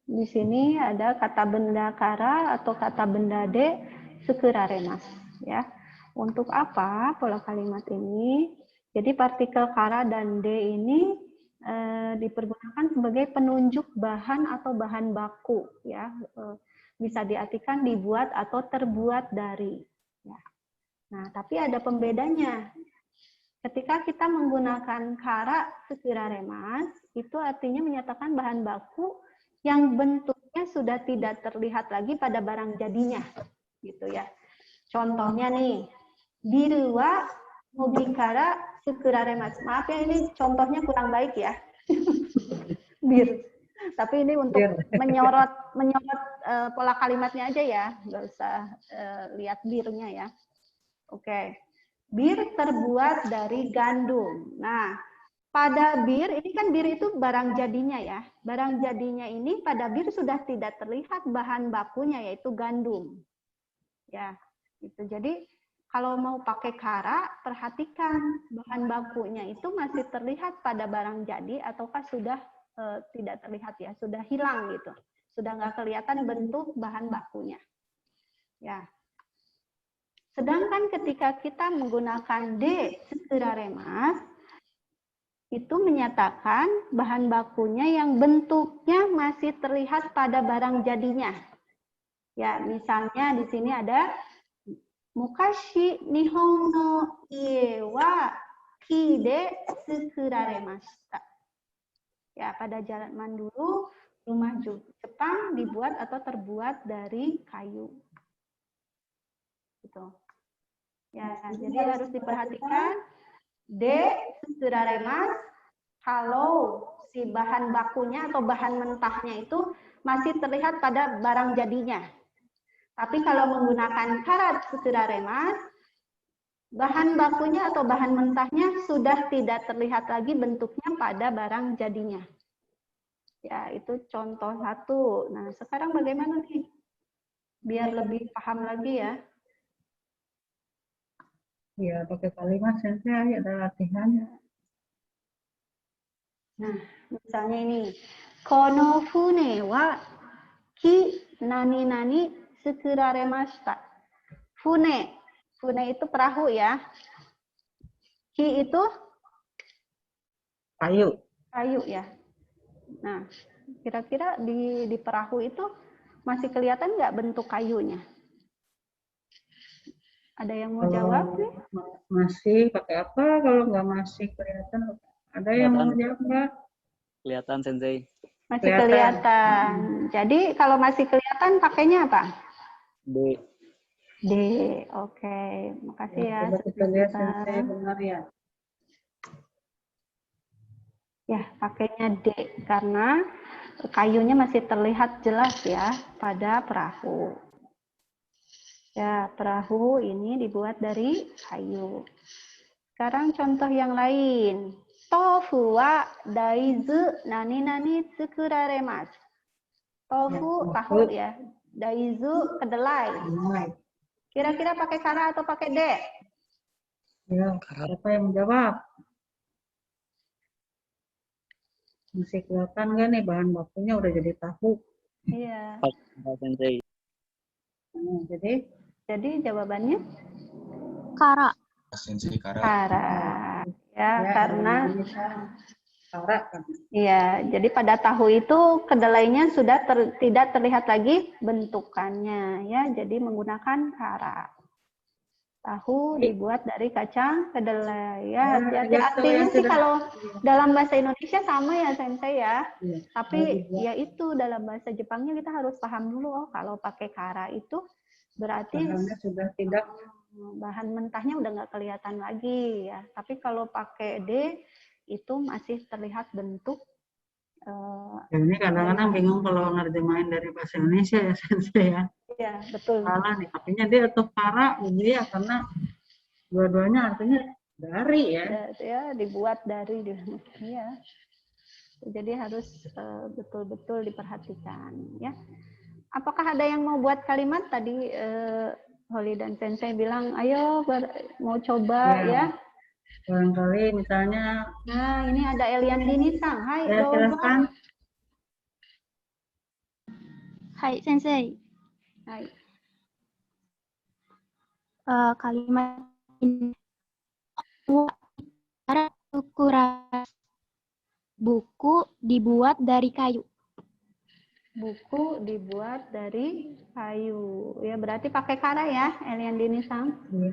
Di sini ada kata benda kara atau kata benda de sekuraremas ya. Untuk apa pola kalimat ini? Jadi partikel kara dan de ini dipergunakan sebagai penunjuk bahan atau bahan baku ya. Bisa diartikan dibuat atau terbuat dari ya. Nah, tapi ada pembedanya. Ketika kita menggunakan kara sekuraremas, itu artinya menyatakan bahan baku yang bentuknya sudah tidak terlihat lagi pada barang jadinya, gitu ya. Contohnya nih, biruwa mobikara sekuraremas. Maaf ya, ini contohnya kurang baik ya. Bir. Tapi ini untuk menyorot pola kalimatnya aja ya, nggak usah lihat birnya ya. Oke, bir terbuat dari gandum. Nah, pada bir, ini kan bir itu barang jadinya ya. Barang jadinya ini pada bir sudah tidak terlihat bahan bakunya yaitu gandum. Ya, gitu. Jadi kalau mau pakai kara, perhatikan bahan bakunya itu masih terlihat pada barang jadi ataukah sudah tidak terlihat ya, sudah hilang gitu. Sudah nggak kelihatan bentuk bahan bakunya. Ya. Sedangkan ketika kita menggunakan de sekuraremas, itu menyatakan bahan bakunya yang bentuknya masih terlihat pada barang jadinya. Ya, misalnya di sini ada Mukashi Nihon no ie wa ki de tsukuraremashita. Ya, pada zaman dulu rumah Jepang dibuat atau terbuat dari kayu. Gitu. Ya, jadi harus diperhatikan de tsukuraremasu kalau si bahan bakunya atau bahan mentahnya itu masih terlihat pada barang jadinya. Tapi kalau menggunakan kara tsukuraremasu, bahan bakunya atau bahan mentahnya sudah tidak terlihat lagi bentuknya pada barang jadinya. Ya, itu contoh satu. Nah, sekarang bagaimana nih? Biar lebih paham lagi ya. Ya, pakai kalimat sensei ada latihan. Nah, misalnya ini. Kono fune wa ki nani nani tsukuraremashita. Fune. Fune itu perahu ya. Ki itu Kayu. kayu ya. Nah, kira-kira di perahu itu masih kelihatan nggak bentuk kayunya? Ada yang mau jawab nih? Masih pakai apa kalau nggak masih kelihatan? Ada yang mau jawab nggak? Kelihatan Sensei. Masih kelihatan. Jadi kalau masih kelihatan pakainya apa? D. D. Oke, makasih ya. Coba kita lihat sebentar. sensei benar ya. Ya, pakainya D karena kayunya masih terlihat jelas ya pada perahu. Ya, perahu ini dibuat dari kayu. Sekarang contoh yang lain. Tofu wa daizu nani nani tsukuraremasu. Tofu tahu ya. Daizu kedelai. Kira-kira pakai kara atau pakai D? Ya, siapa yang menjawab? Masih kelihatan nggak nih bahan bakunya udah jadi tahu? Iya. Sensei. Jadi jawabannya Kara. Sensei Kara. kara. Ya, karena Kara kan. iya, jadi pada tahu itu kedelainya sudah tidak terlihat lagi bentukannya ya, jadi menggunakan kara. Tahu dibuat dari kacang kedelai ya. Hati-hati artinya sih kalau dalam bahasa Indonesia sama ya Sensei ya. Tapi ya itu dalam bahasa Jepangnya kita harus paham dulu, oh kalau pakai kara itu berarti Bahannya sudah tidak. bahan mentahnya udah nggak kelihatan lagi ya. Tapi kalau pakai D itu masih terlihat bentuk. Ya, ini kadang-kadang bingung kalau nerjemahin dari bahasa Indonesia ya Sensei ya. Ya betul. Salah nih, pakainya D atau kara gitu ya, karena dua-duanya artinya dari ya. Ya dibuat dari ya. Jadi harus betul-betul diperhatikan ya. Apakah ada yang mau buat kalimat tadi? Holly dan Sensei bilang, ayo mau coba ya. Barangkali misalnya. Nah, ini ada Elian Dini Sang. Hai, Ya, silakan. Hai Sensei. Hai. Kalimat ini ukuran buku dibuat dari kayu. Buku dibuat dari kayu. Ya, berarti pakai kara ya, Elian Dini Sang. Iya.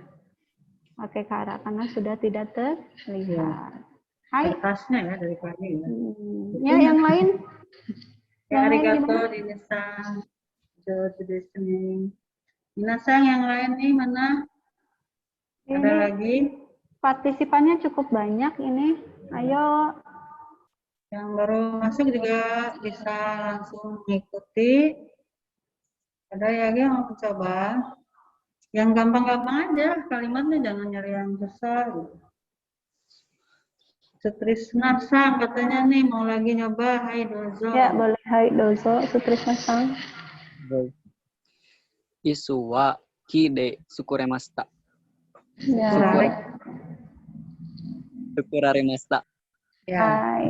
Pakai kara karena sudah tidak terlihat. Ya. Hai. Kertasnya ya dari kayu ya. Ya, yang lain. Ya, arigato Dini-san. Jojo listening. Minasang yang lain nih mana? Ini ada lagi? Partisipannya cukup banyak ini. Ayo. Yang baru masuk juga bisa langsung mengikuti. Ada yang mau coba? Yang gampang-gampang aja, kalimatnya jangan nyari yang susah. Gitu. Sutrisna Sang katanya nih mau lagi nyoba. Hai dozo. Ya boleh, hai dozo. Sutrisna Sang. Isuwa kide sukuremashita. Ya. Sukuraremashita. Ya. Hai.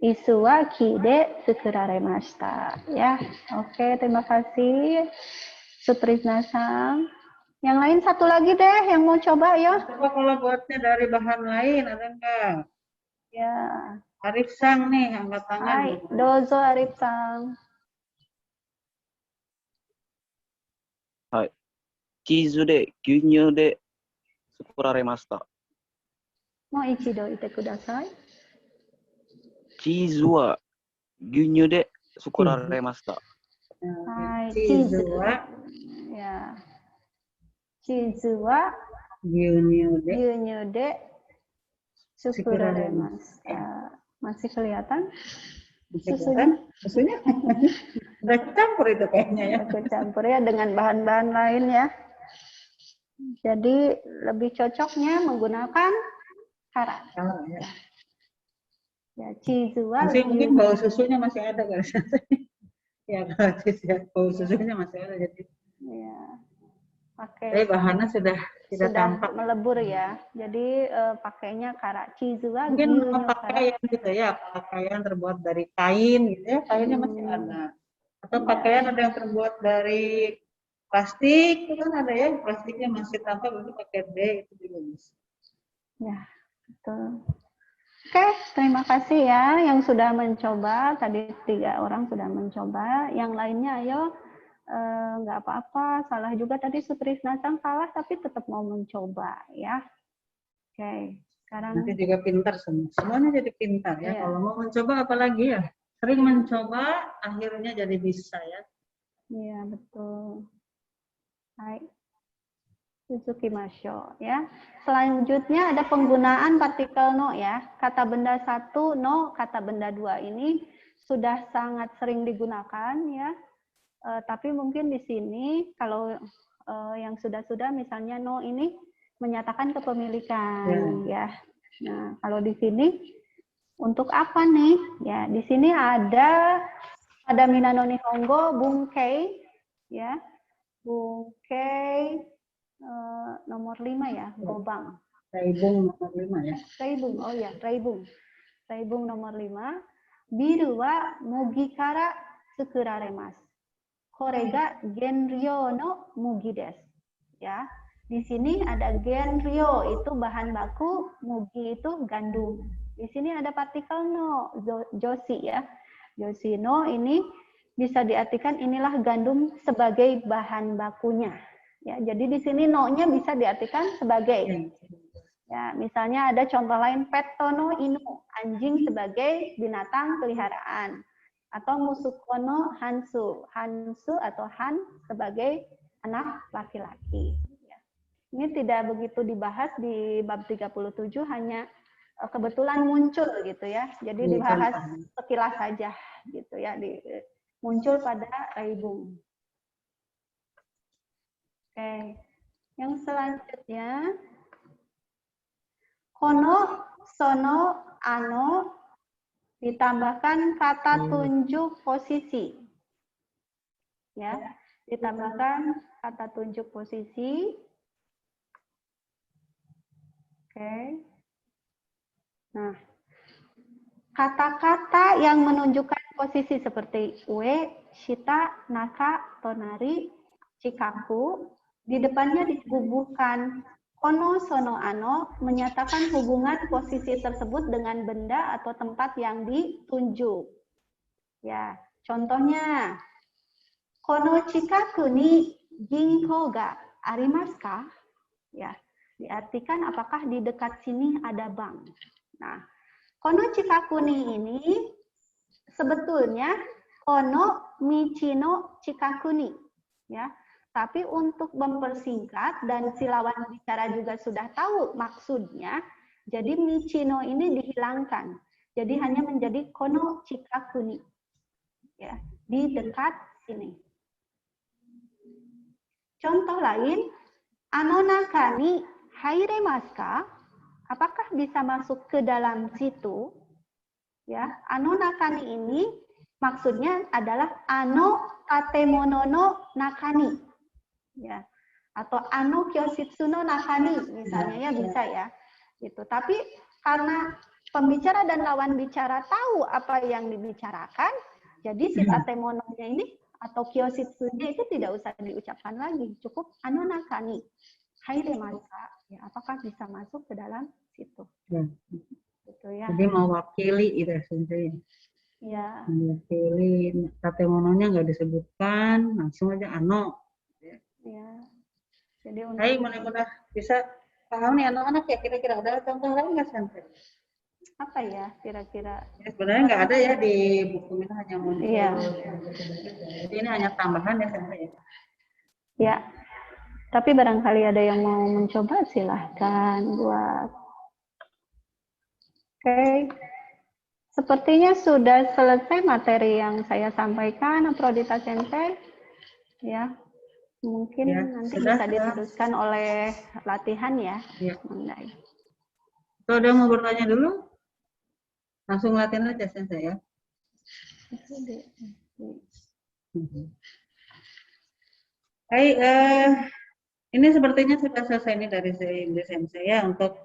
Isuwa kide sukuraremashita. Ya, oke, terima kasih Sutrisna Sang. Yang lain satu lagi deh yang mau coba ya. Coba kalau buatnya dari bahan lain ada enggak? Ya. Arif Sang nih angkat tangan. Hai, dozo Arif Sang. Chizu de gyunyu de sukuraremashita. Mo ichido ite kudasai. Chizu wa gyunyu de sukuraremashita. Hai, Chizu wa Ya. Chizu wa gyunyu de gyunyu de sukuraremasu. Masih kelihatan? Susunya? Susunya udah campur itu kayaknya ya. Aku campur ya dengan bahan-bahan lain ya. Jadi lebih cocoknya menggunakan kara. Kalau ya. Ya, chizuwa Masih mungkin bau susunya masih ada kan? Ya kalau ya, bau susunya masih ada jadi. ya, Tapi pakai bahannya sudah tidak sudah tampak. melebur ya. Jadi pakainya kara chizuwa Mungkin gyunyu kara. pakaian gitu ya, pakaian terbuat dari kain gitu ya, kainnya masih ada. Atau pakaian ada yang terbuat dari plastik, itu kan ada ya, plastiknya masih tampak, berarti pakai D itu juga bisa. Ya, betul. Oke, terima kasih ya yang sudah mencoba. Tadi 3 orang sudah mencoba. Yang lainnya ayo nggak apa-apa. Salah juga tadi Sutrisna Sang salah tapi tetap mau mencoba ya. Oke, sekarang Nanti juga pintar semua. Semuanya jadi pintar ya. Iya. Kalau mau mencoba apalagi ya. Sering mencoba, akhirnya jadi bisa ya. iya betul. Hai. Suzuki Masho ya. Selanjutnya ada penggunaan partikel no ya. Kata benda 1 no, kata benda 2 ini sudah sangat sering digunakan ya. Tapi mungkin di sini kalau yang sudah-sudah misalnya no ini menyatakan kepemilikan ya. Nah, kalau di sini untuk apa nih? Ya, di sini ada Minano Nihongo Bunkei ya. Bunkei nomor 5 ya, Gobang. Raibung nomor 5 ya. Raibung, oh ya, Raibung. Raibung nomor 5. Biru wa mugi kara tsukuraremasu. Kore ga genryo no mugi desu. Ya. Di sini ada genryo itu bahan baku, mugi itu gandum. Di sini ada partikel no, joshi ya. Joshi no ini bisa diartikan inilah gandum sebagai bahan bakunya. Ya, jadi di sini no-nya bisa diartikan sebagai. Ya, misalnya ada contoh lain pettono inu, anjing sebagai binatang peliharaan. Atau musukono hansu, hansu atau han sebagai anak laki-laki. Ya. Ini tidak begitu dibahas di bab 37, hanya kebetulan muncul gitu ya. Jadi dibahas sekilas saja gitu ya, muncul pada Raibung. Oke, yang selanjutnya kono, sono, ano ditambahkan kata tunjuk posisi. Ya, ditambahkan kata tunjuk posisi. Oke. Nah, kata-kata yang menunjukkan posisi seperti ue, shita, naka, tonari, chikaku, di depannya dibubuhkan kono, sono, ano, menyatakan hubungan posisi tersebut dengan benda atau tempat yang ditunjuk. Ya, contohnya, kono chikaku ni ginko ga arimasu ka? Ya, diartikan apakah di dekat sini ada bank. Nah, kono chikaku ni ini sebetulnya kono michino chikaku ni. Ya, tapi untuk mempersingkat dan si lawan bicara juga sudah tahu maksudnya, jadi michino ini dihilangkan. Jadi hanya menjadi kono chikakuni. Ya, di dekat sini. Contoh lain, ano naka ni hairemasu ka? Apakah bisa masuk ke dalam situ? Ya, ano naka ni ini maksudnya adalah ano tatemono no nakani. Ya, atau ano kyoshitsu no nakani misalnya ya bisa ya gitu. Tapi karena pembicara dan lawan bicara tahu apa yang dibicarakan, jadi si tatemono-nya ini atau kyoshitsu-nya itu tidak usah diucapkan lagi, cukup ano nakani hairemasu ka, ya apakah bisa masuk ke dalam situ. Ya. Gitu ya. Jadi mewakili itu sebenarnya. Ya. Mewakili tatemononya nggak disebutkan, langsung aja ano. Ya. Jadi untuk Baik, mudah-mudahan bisa paham nih anak-anak ya, kira-kira ada contoh lain nggak Sensei? apa ya kira-kira? Ya, sebenarnya nggak ada ya di buku ini, hanya muncul. Iya. Jadi ini hanya tambahan ya Sensei ya. Ya. Tapi barangkali ada yang mau mencoba, silahkan buat. Oke. Sepertinya sudah selesai materi yang saya sampaikan, Prodita Sensei. Ya. Mungkin Ya, nanti sudah, bisa sudah. diteruskan oleh latihan ya. Ya. Mandai. Kalau ada yang mau bertanya dulu, langsung latihan aja Sensei ya. Baik, ini sepertinya sudah selesai nih dari Sensei ya untuk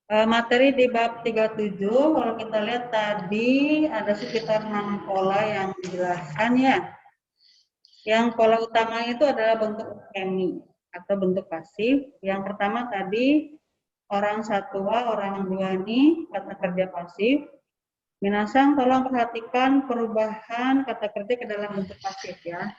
materi di bab 37. Kalau kita lihat tadi ada sekitar 6 pola yang dijelaskan ya. Yang pola utamanya itu adalah bentuk ukemi atau bentuk pasif. Yang pertama tadi orang satwa, orang duani, kata kerja pasif. Minasang tolong perhatikan perubahan kata kerja ke dalam bentuk pasif ya.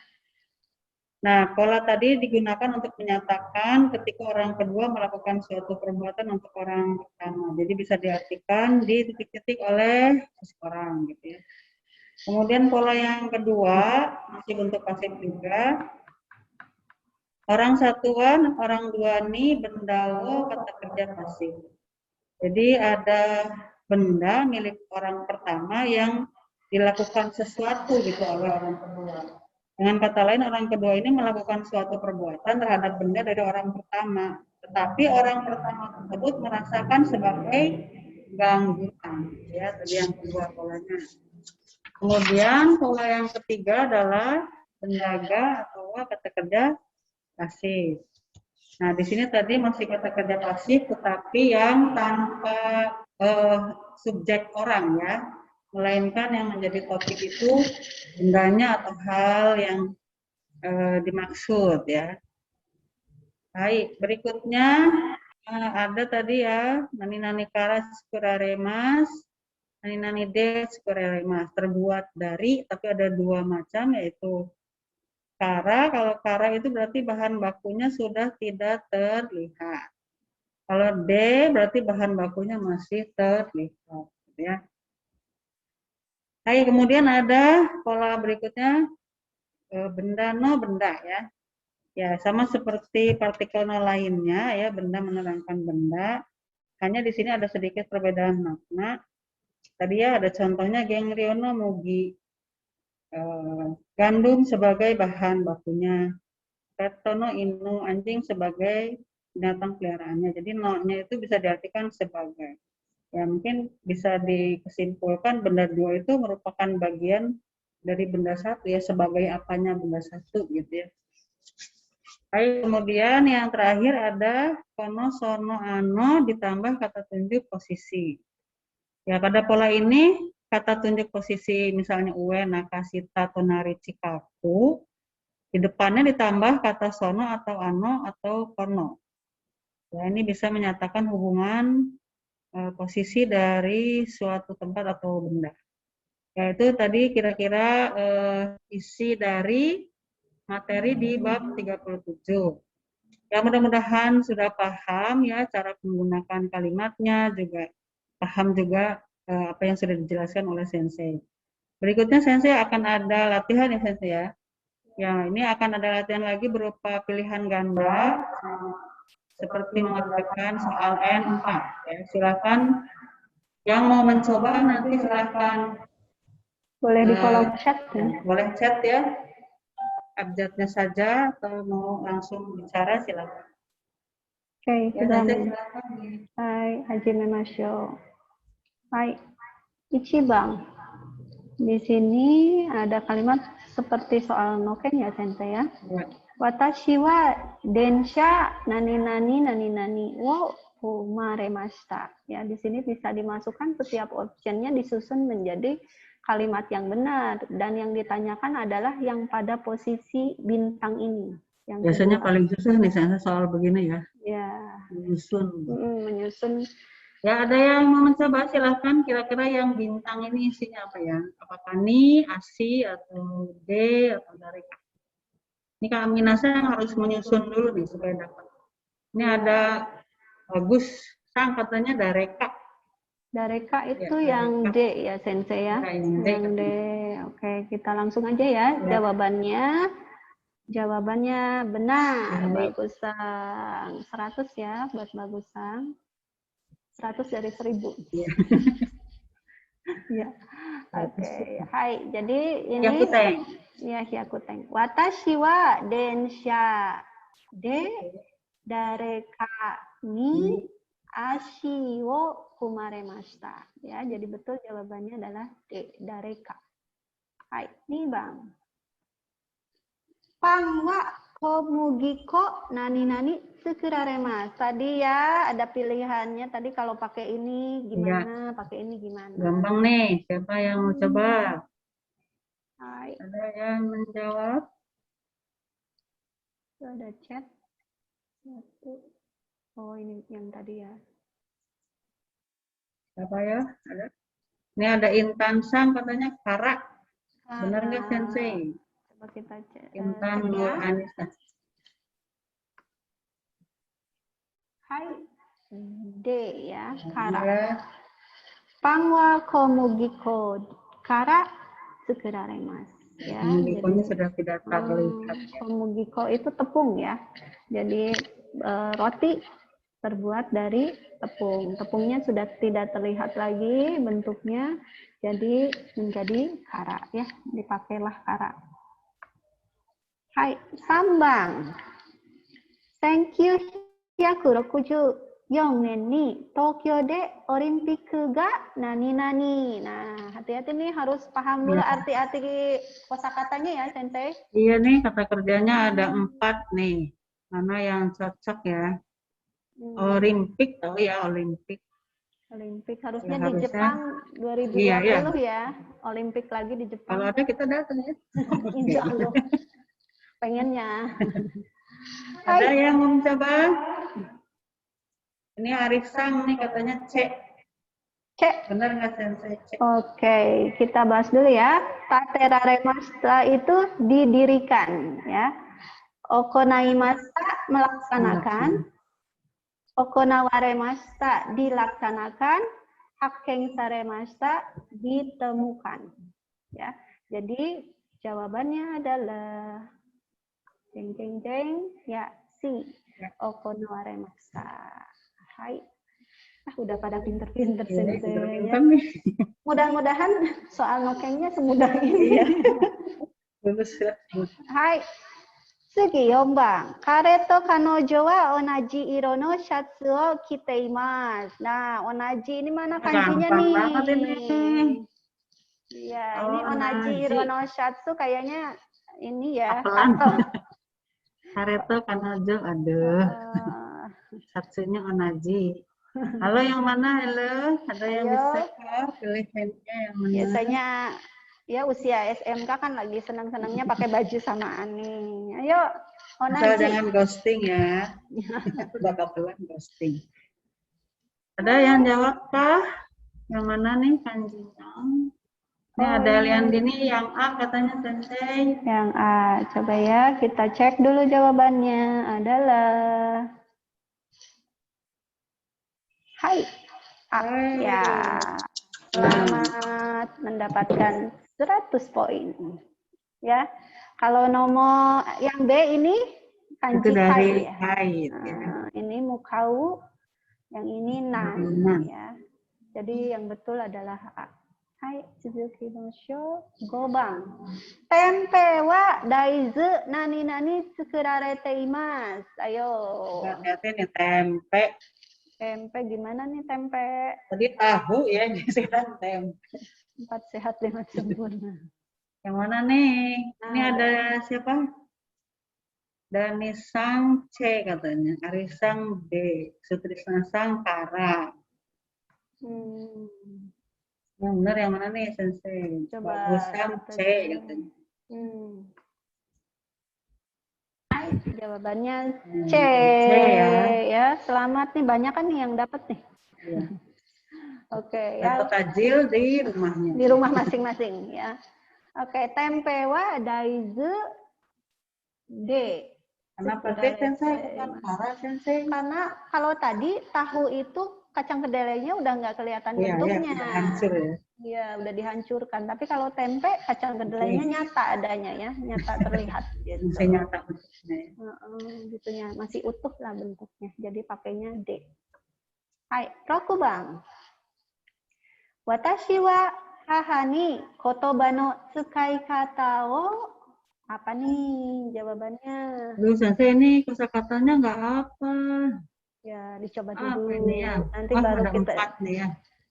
Nah, pola tadi digunakan untuk menyatakan ketika orang kedua melakukan suatu perbuatan untuk orang pertama. Jadi bisa diartikan di titik-titik oleh seseorang gitu ya. Kemudian pola yang kedua masih bentuk pasif juga. Orang satuan, orang duani, bendawo, kata kerja pasif. Jadi ada benda milik orang pertama yang dilakukan sesuatu gitu oleh orang kedua. Dengan kata lain, orang kedua ini melakukan suatu perbuatan terhadap benda dari orang pertama. Tetapi orang pertama tersebut merasakan sebagai gangguan. Ya, tadi yang kedua polanya. Kemudian pola yang ketiga adalah penjaga atau kata kerja pasif. Nah, di sini tadi masih kata kerja pasif, tetapi yang tanpa subjek orang ya, melainkan yang menjadi topik itu bendanya atau hal yang dimaksud ya. Baik, berikutnya ada tadi ya, nani kara skuraremas, nani de skuraremas, terbuat dari, tapi ada dua macam yaitu kara. Kalau kara itu berarti bahan bakunya sudah tidak terlihat. Kalau D berarti bahan bakunya masih terlihat, ya. Baik, kemudian ada pola berikutnya benda no benda ya. Ya, sama seperti partikel no lainnya ya, benda menerangkan benda. Hanya di sini ada sedikit perbedaan makna. Tadi ya ada contohnya gengriono mugi. Gandum sebagai bahan bakunya. Petono inu anjing sebagai binatang peliharaannya. Jadi no-nya itu bisa diartikan sebagai. Ya mungkin bisa disimpulkan benda dua itu merupakan bagian dari benda satu ya, sebagai apanya benda satu gitu ya. Baik, kemudian yang terakhir ada kono, sono, ano ditambah kata tunjuk posisi. Ya pada pola ini kata tunjuk posisi misalnya uwe, nakasita, tonari, cikaku, di depannya ditambah kata sono atau ano atau kono. Ya, ini bisa menyatakan hubungan posisi dari suatu tempat atau benda. Yaitu tadi kira-kira isi dari materi di bab 37. Ya mudah-mudahan sudah paham ya cara menggunakan kalimatnya, juga paham juga apa yang sudah dijelaskan oleh Sensei. Berikutnya Sensei akan ada latihan ya Sensei ya. Ya, ini akan ada latihan lagi berupa pilihan ganda seperti mengerjakan soal N4. Ya, silakan yang mau mencoba nanti silakan Boleh di kolom chat ya. boleh chat ya, abjadnya saja atau mau langsung bicara silakan. Oke, Ya, sudah. Sensei silakan. Hai, Hajime Masyo. Hai, Ichibang. Di sini ada kalimat seperti soal noken ya, Sensei ya. Watashi wa densha nani nani nani nani wo umaremashita. Ya, di sini bisa dimasukkan setiap optionnya disusun menjadi kalimat yang benar, dan yang ditanyakan adalah yang pada posisi bintang ini. Yang Biasanya kedua. paling susah nih Sensei soal begini ya. Ya. Menyusun. Ya, ada yang mau mencoba silahkan, kira-kira yang bintang ini isinya apa ya? Apakah ni, asi, atau D, atau dari Ini Kak Minasa yang harus menyusun dulu nih supaya dapat. Ini ada Bagus Sang katanya Dareka. Dareka itu Ya, yang Dareka. D ya Sensei ya. Ya, yang D Yang D. katanya. Oke, kita langsung aja ya Ya. jawabannya. Jawabannya benar, Baik. Bagus Sang. 100 ya buat Bagus Sang. 100 dari 1000. Ya. Ya. Oke. Hai, jadi ini Hyakuteng. ya Hyakuteng. Watashi wa densha de dareka ni ashi wo kumaremashita. Ya, jadi betul jawabannya adalah D, dareka. Hai, nih Bang. Pang wa komugiko nani tsukuraremasu. Tadi ya ada pilihannya. Tadi kalau pakai ini gimana, pakai ini gimana. Gampang nih. Siapa yang mau coba? Hai, Ada yang menjawab? itu ada chat. Satu. Oh, ini yang tadi ya. Siapa ya? Ada? Ini ada Intan Sang katanya Kara. Benar nggak Sensei? Coba kita cek. Intan cek Nur ya. Anissa. Hai. D ya, Kara. Ya. Pangwa komugiko Kara tsukuraremasu. Ya, Komugikonya sudah tidak terlihat. komugiko itu tepung ya. Jadi roti terbuat dari tepung. Tepungnya sudah tidak terlihat lagi bentuknya, jadi menjadi kara ya. Dipakailah kara. Hai, sambang. Thank you. 1964年に東京でオリンピックが何々. Nah, hati-hati nih harus paham dulu arti-arti kosakatanya ya, Sensei. Iya nih, kata kerjanya ada 4 nih. Mana yang cocok ya? Olimpik, tahu ya Olimpik. Olimpik harusnya Ya, di harusnya. Jepang 2020 Iya. ya. Olimpik lagi di Jepang. Kalau ada kita datang ya. Insya Allah. Pengennya. Ada yang mau mencoba? Ini Arif Sang nih katanya C. Cek. Benar nggak Sensei? C. Oke, kita bahas dulu ya. Tateraremashita itu didirikan ya. Okonaimashita melaksanakan. Okonawaremashita dilaksanakan. Hakken saremashita ditemukan. Ya. Jadi jawabannya adalah jeng jeng jeng ya C. Okonawaremashita. Hai. Udah pada pinter-pinter Sensei ya. Mudah-mudahan soal nokengnya semudah ini. Lulus ya. Hai. Sugi 4番. Kare to kanojo wa onaji iro no shatsu o kiteimasu. Nah, onaji ini mana kanjinya Gampang nih? banget ini. Iya, ini onaji Onaji. iro no shatsu kayaknya ini ya. Apelan. Atau Kareto Kanojo, aduh. Satsunya Onaji. Halo, yang mana? Halo, ada yang Ayo. bisa kah? Pilih handnya yang mana? biasanya ya usia SMK kan lagi senang-senangnya pakai baju samaan nih. Ayo, Asal onaji. jangan ghosting ya. Udah kapelan ghosting. Ada yang jawab kah? Yang mana nih kanjinya? Ini ada Liandini yang A katanya Sensei. Yang A, coba ya kita cek dulu jawabannya adalah Hai. A. Hai. Ya. Selamat mendapatkan 100 poin. Ya. Kalau nomor yang B ini kanji Itu dari hai ya. Haid. Ya. Nah, ini mukau, yang ini nan Nan. ya. Jadi yang betul adalah A. Hai, Suzuki no Sho, Gobang. Tempe wa daizu nani tsukurarete imasu. Ayo. Hati-hati nih tempe. Tempe gimana nih tempe? Tadi tahu ya, ini sekarang tempe. 4 sehat 5 sempurna. Yang mana nih? Ini Nah. ada siapa? Danisang C katanya. Arisang B. Sutrisna Sang Kara. Yang benar yang mana nih Sensei? Coba Bagusang kita C cek. katanya. Jawabannya C. C ya. Ya, selamat nih banyak kan nih yang dapat nih. Iya. Oke, ya. Dapat tajil di rumahnya. Di rumah masing-masing ya. Oke, tempe wa daizu D. Kenapa D sensei bukan kara sensei? Karena kalau tadi tahu itu kacang kedelainya udah nggak kelihatan Iya, bentuknya. udah hancur ya. Iya, udah dihancurkan. Tapi kalau tempe kacang kedelainya nyata adanya ya, nyata terlihat gitu. Masih nyata bentuknya ya. Gitunya masih utuh lah bentuknya. Jadi pakainya D. Hai, Rokubang. Watashi wa haha ni kotoba no tsukai kata wo. Apa nih jawabannya? Aduh, sensei ini kosakatanya nggak apa. Ya, dicoba Apa dulu. ini ya? Nanti Oh, baru ada kita 4 nih ya.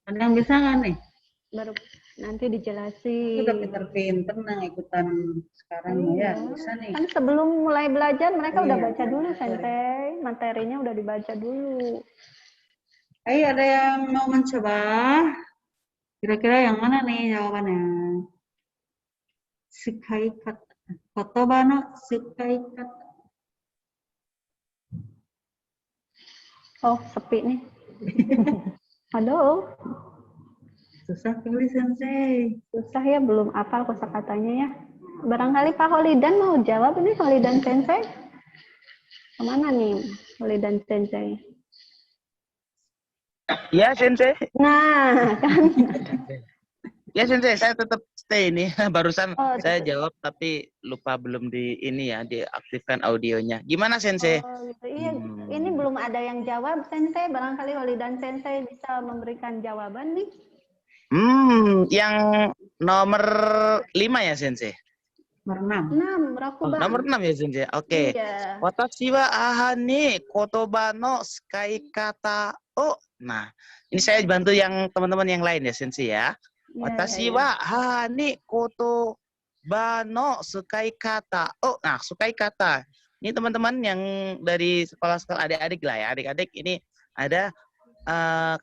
Ada yang bisa nggak nih? baru nanti Udah dijelasin. pinter-pinter nah ikutan sekarang ya. Bisa nih. Kan sebelum mulai belajar mereka udah Iya, baca dulu, betul. Sensei. Materinya udah dibaca dulu. Ayo, ada yang mau mencoba? Kira-kira yang mana nih jawabannya? Sukai kata. Kotoba no sukai kata. Oh, sepi nih. Halo. Susah kali sensei. Susah ya, belum hafal kosakatanya ya. Barangkali Pak Holidan mau jawab ini, Holidan Sensei. Kemana nih Holidan Sensei? Ya, Sensei. Nah, kan. Ya, Sensei, saya tetap stay ini. Barusan Oh, saya jawab tapi lupa belum di ini ya, diaktifkan audionya. Gimana, Sensei? Oh, gitu. Iya, ini belum ada yang jawab, Sensei. Barangkali Holidan Sensei bisa memberikan jawaban nih. Yang nomor 5 ya, Sensei? Nomor 6, Rokubang. Nomor 6 ya, Sensei. Oke. Iya. Watashi wa aha ni kotoba no sukai kata o. Nah, ini saya bantu yang teman-teman yang lain ya, Sensei ya. Watashi wa aha ni kotoba no sukai kata o. Nah, sukai kata. Ini teman-teman yang dari sekolah-sekolah adik-adik lah ya. Adik-adik ini ada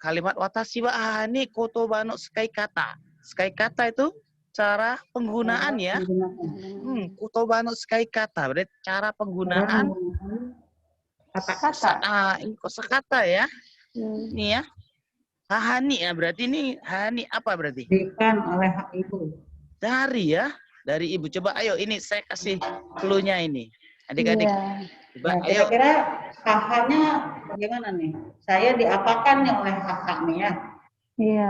kalimat watashi wa aha ni kotoba no sukai kata. Sukai kata itu cara penggunaan ya. Kotoba no sukai kata berarti cara penggunaan Kata. ini kosakata ya. Ini ya. Hahani ya, berarti ini hani apa berarti? Diberikan oleh ibu. Dari ya, dari ibu. Coba ayo ini saya kasih clue-nya ini. Adik-adik. Iya. Coba Nah, ayo. kira-kira kakaknya bagaimana nih? Saya diapakan nih oleh kakak nih ya? Iya.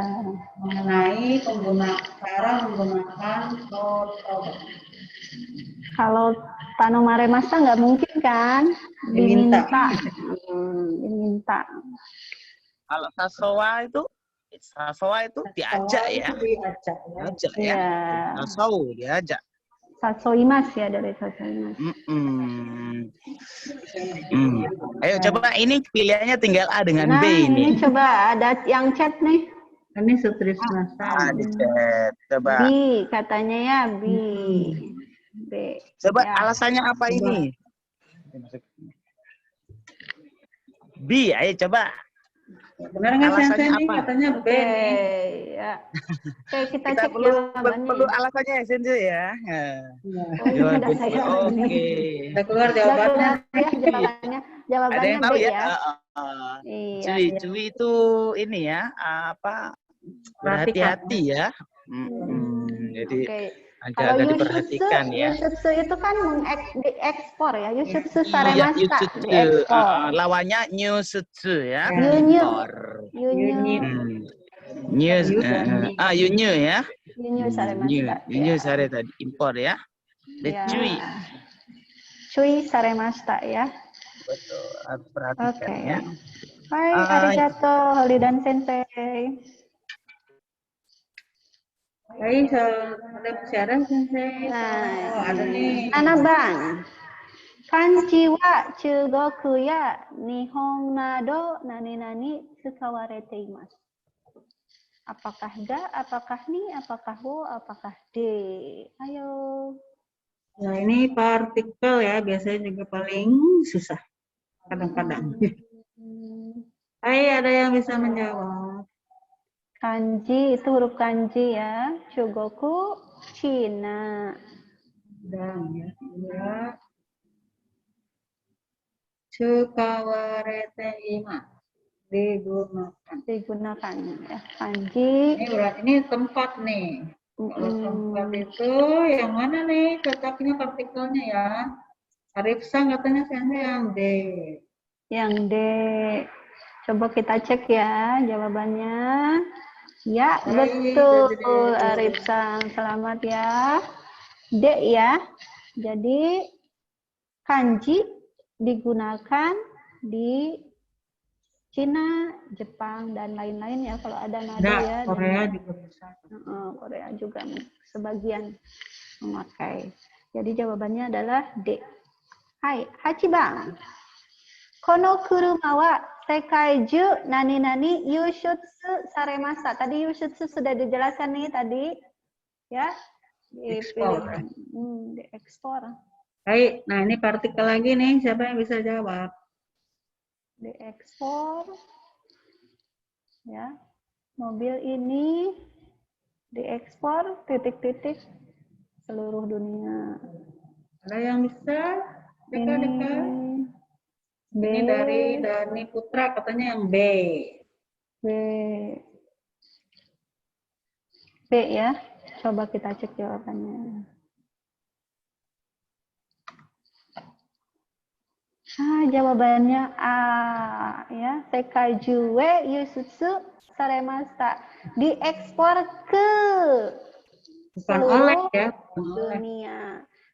Mengenai cara menggunakan kotoba. Kalau Tanomare Masa nggak mungkin kan? Diminta. Diminta. Kalau sasowa itu diajak ya. Diajak ya. Diajak ya. Iya. Sasou diajak. Sasoimas ya, dari Sasoimas. Ayo coba ini pilihannya tinggal A dengan Nah, B ini. ini coba ada yang chat nih. Ini Sutrisna Di chat. Coba. B katanya ya, B. B. Coba Ya. alasannya apa ini? B, ayo coba. Benar nggak Alasannya sensei ini apa? katanya B nih. Ya. Oke, kita Kita cek perlu jawabannya. alasannya ya, Sensei ya. Oh, ini udah Jawabannya saya oke. Udah keluar Udah jawabannya. keluar ya jawabannya. Ada Jawabannya yang tahu B ya? ya. Iya. Cuy, iya. cuy itu ini ya, berhati-hati ya. Jadi Oke. agak diperhatikan ya. Yushutsu itu kan diekspor ya. Yushutsu Iya, saremashita Yushutsu. diekspor. Lawannya Nyusutsu ya. Yunyu. Impor. Yunyu. Yunyu ya. Yunyu saremashita. Yunyu sare tadi impor ya. Ya. Cuy. Cuy saremashita ya. Betul, harus perhatikan Oke. ya. Hai, arigato, Holidan Sensei. Hai, ada siaran sensei. Nah, Ada nih. Nanaban. Kanji wa chugoku ya nihon nado nani-nani tsukawarete imasu. Apakah da, apakah ni, apakah wo, apakah de? Ayo. Nah, ini partikel ya, biasanya juga paling susah. Kadang-kadang. Hai, ada yang bisa menjawab? Kanji itu huruf kanji ya. Chugoku Cina. Dan ya. Tsukawarete imasu. Digunakan ya. Kanji. Ini berarti ini tempat nih. Kalau tempat itu yang mana nih letaknya partikelnya ya? Arifsan katanya sensei yang D. Yang D. Coba kita cek ya jawabannya. Ya, Baik, betul jadi D. Arifsan. Selamat ya. D ya. Jadi kanji digunakan di Cina, Jepang, dan lain-lain ya. Kalau ada nada Enggak, ya. Korea dan juga bisa. Korea juga sebagian memakai. Jadi jawabannya adalah D. Hai, Hachibang. Kono kuruma wa sekai ju nani nani yushutsu saremasa. Tadi yushutsu sudah dijelaskan nih tadi. Ya. Ekspor. Diekspor. Baik, nah ini partikel lagi nih. Siapa yang bisa jawab? Diekspor. Ya. Mobil ini diekspor titik-titik seluruh dunia. Ada yang bisa? Deka. B. Ini dari Dani Putra katanya yang B. B. B ya. Coba kita cek jawabannya. Jawabannya A ya. Seikaiju we yushutsu saremasa. Diekspor ke Bukan oleh seluruh ya. Bukan oleh. dunia.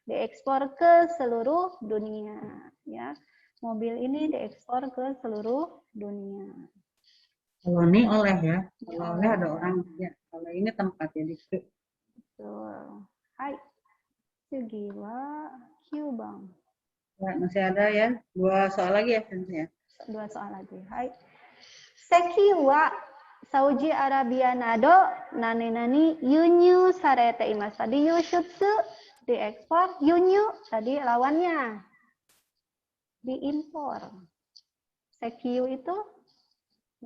Diekspor ke seluruh dunia ya. Mobil ini diekspor ke seluruh dunia. Kalau ini oleh ya. Kalau oleh ada orang ya. Kalau ini tempat jadi ke. Betul. Hai. Sugi wa Kyubang. Ya, masih ada ya. 2 soal lagi ya, Sensei ya. 2 soal lagi. Hai. Seki wa Saudi Arabia nado nani yunyu sarete imasu. Tadi yushutsu diekspor, yunyu tadi lawannya diimpor. Sekiu itu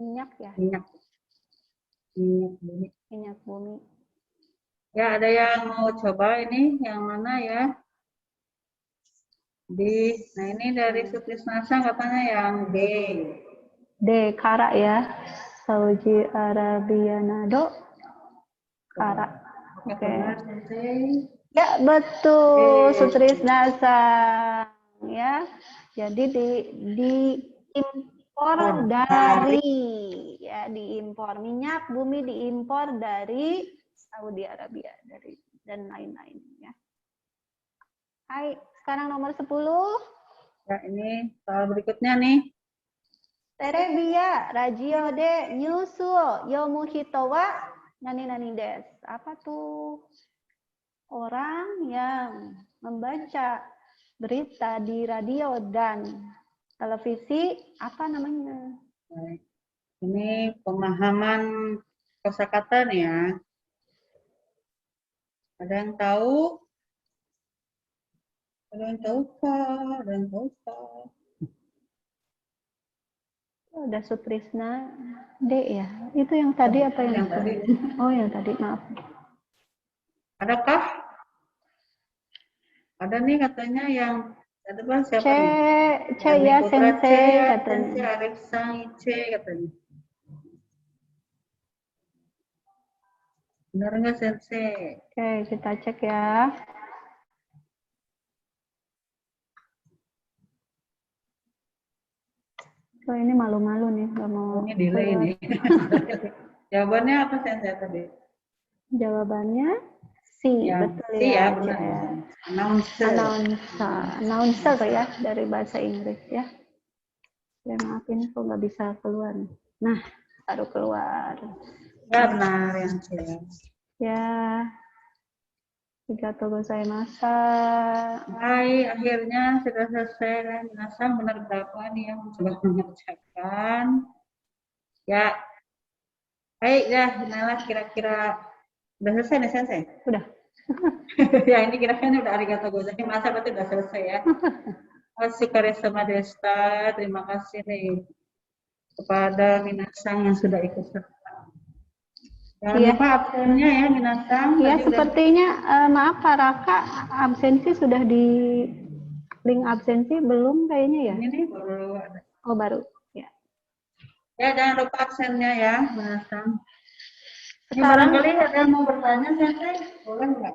minyak ya, Minyak bumi. minyak bumi. Ya, ada yang mau coba ini yang mana ya? Nah ini dari Sutrisnasa katanya yang D. D kara ya. Saudi Arabia nado kara. Oke. Oke. Sensei. Ya betul, Oke. Sutrisnasa ya. Jadi diimpor dari ya, diimpor minyak bumi diimpor dari Saudi Arabia dan lain-lain ya. Hai, sekarang nomor 10. Ya, ini soal berikutnya nih. Terebia, radio de nyusuo yomu hito wa nani des. Apa tuh? Orang yang membaca berita di radio dan televisi, apa namanya? Baik. Ini pemahaman kosakata nih ya. Ada yang tahu? Ada yang tahu kah? Ada yang tahu kah? Ada Sutrisna D ya. Itu yang tadi apa yang tadi? Oh, yang tadi, maaf. Adakah? Ada nih katanya yang ada apa siapa C, nih? C Dani ya Putra sensei C, katanya. Sensei Arifsan C katanya. Benar nggak Sensei? Oke, kita cek ya. Oh, ini malu-malu nih, nggak mau. Ini delay keluar. nih. Jawabannya apa Sensei tadi? Jawabannya C, Ya, betul C ya, ya. benar. C. Announcer. Announcer ya, dari bahasa Inggris ya. Ya maaf ini kok nggak bisa keluar. Nah, baru keluar. Ya benar yang C. Ya, arigatou gozaimashita. Hai, akhirnya sudah selesai dan Minasang benar berapa nih yang coba mengerjakan. Ya, baik ya, gimana kira-kira udah selesai nih Sensei? Udah. Ya ini kira-kira udah arigatou gozaimashita berarti udah selesai ya. Sukaresama desta, terima kasih nih kepada Minasang yang sudah ikut serta. Jangan Iya. lupa absennya ya Minasang. Ya, Tadi sepertinya maaf Pak Raka, absensi sudah di link absensi belum kayaknya ya? ini nih baru ada. Oh, baru. Ya. Ya jangan lupa absennya ya Minasang. Ini Sekarang barangkali ada yang mau bertanya Sensei, boleh nggak?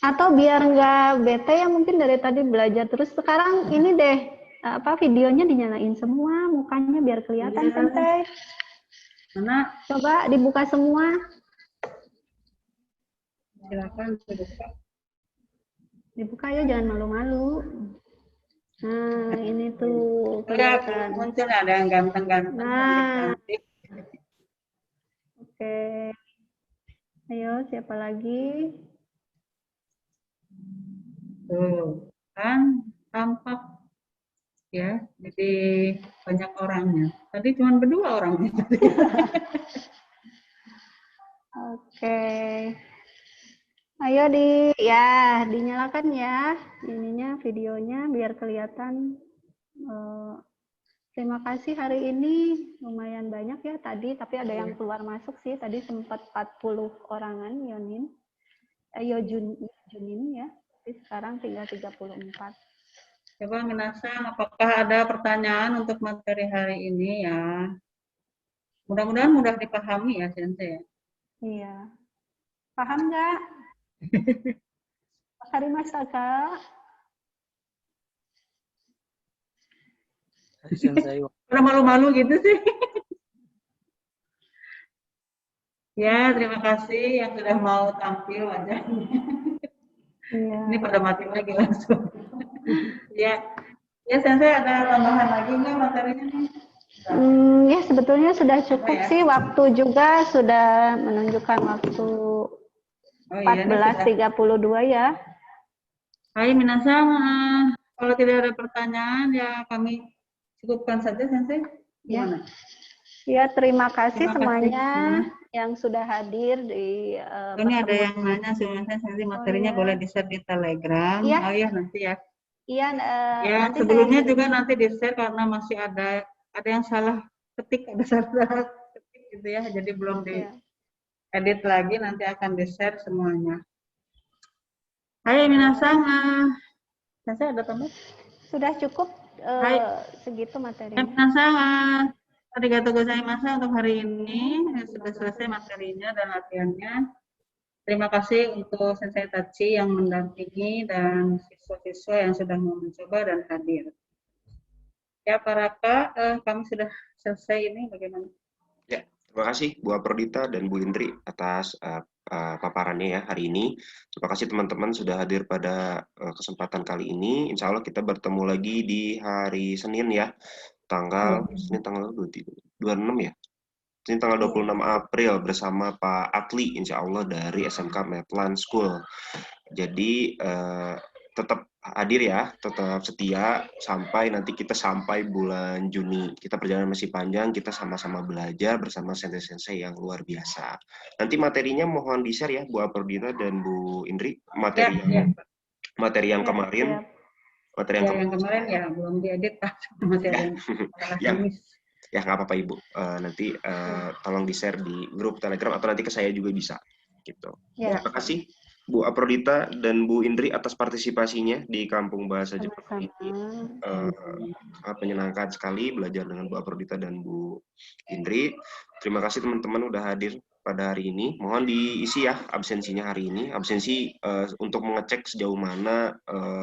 Atau biar nggak bete ya mungkin dari tadi belajar terus. Sekarang ini deh, videonya dinyalain semua, mukanya biar kelihatan, Iya. Sensei. Mana? Coba dibuka semua. Silakan dibuka. Dibuka ya, jangan malu-malu. Nah, ini tuh Lihat, kelihatan. muncul ada yang ganteng-ganteng, Nah. cantik-cantik. Oke. Ayo, siapa lagi? Tuh, kan tampak ya, jadi banyak orangnya. Tadi cuma berdua orangnya. Oke. Ayo dinyalakan ya ininya videonya biar kelihatan. Terima kasih hari ini lumayan banyak ya tadi, tapi ada yang keluar masuk sih. Tadi sempat 40 orangan Junin ya. Tapi sekarang tinggal 34. Coba Minasang, apakah ada pertanyaan untuk materi hari ini ya? Mudah-mudahan mudah dipahami ya, Sensei. Iya. Paham nggak? Pak Karimas Kakak? Sensei. Udah malu-malu gitu sih. Ya, terima kasih yang sudah mau tampil wajahnya. Iya. Ini pada mati lagi langsung. Ya, Sensei ada tambahan lagi nggak materinya? Ya sebetulnya sudah cukup ya? sih, waktu juga sudah menunjukkan waktu Oh iya, ini sudah. 14.32 ya. Hai Minasang, kalau tidak ada pertanyaan ya kami cukupkan saja, Sensei. Gimana? Ya, terima kasih Terima semuanya kasih. yang sudah hadir di Ini ada yang nanya sebenarnya Sensei materinya iya. boleh di-share di Telegram. Iya. Oh iya nanti ya. Iya, Ya nanti sebelumnya saya juga nanti di-share karena masih ada yang salah ketik, ada salah ketik gitu ya. Jadi belum di-edit lagi, nanti akan di-share semuanya. Hai Minasang, Sensei ada tambah? sudah cukup segitu materinya. Minasang, arigatou gozaimasu untuk hari ini. Sudah selesai materinya dan latihannya. Terima kasih untuk Sensei Tachi yang mendampingi dan siswa-siswa yang sudah mau mencoba dan hadir. Ya, Pak Raka, kami sudah selesai ini, bagaimana? Ya, terima kasih Bu Aprodita dan Bu Indri atas paparannya ya hari ini. Terima kasih teman-teman sudah hadir pada kesempatan kali ini. Insya Allah kita bertemu lagi di hari Senin ya, Senin tanggal 26 ya. Senin tanggal 26 April bersama Pak Atli insya Allah dari SMK Medland School. Jadi tetap hadir ya, tetap setia sampai nanti kita sampai bulan Juni. Kita perjalanan masih panjang, kita sama-sama belajar bersama sensei-sensei yang luar biasa. Nanti materinya mohon di-share ya Bu Aprodita dan Bu Indri, materi yang kemarin. Materi yang kemarin ya belum diedit masih ada yang ya nggak apa-apa Ibu. Nanti tolong di-share di grup Telegram atau nanti ke saya juga bisa gitu. Terima kasih Bu Aprodita dan Bu Indri atas partisipasinya di Kampung Bahasa Jepang ini. Menyenangkan sekali belajar dengan Bu Aprodita dan Bu Indri. Terima kasih teman-teman udah hadir pada hari ini. Mohon diisi ya absensinya hari ini. Absensi untuk mengecek sejauh mana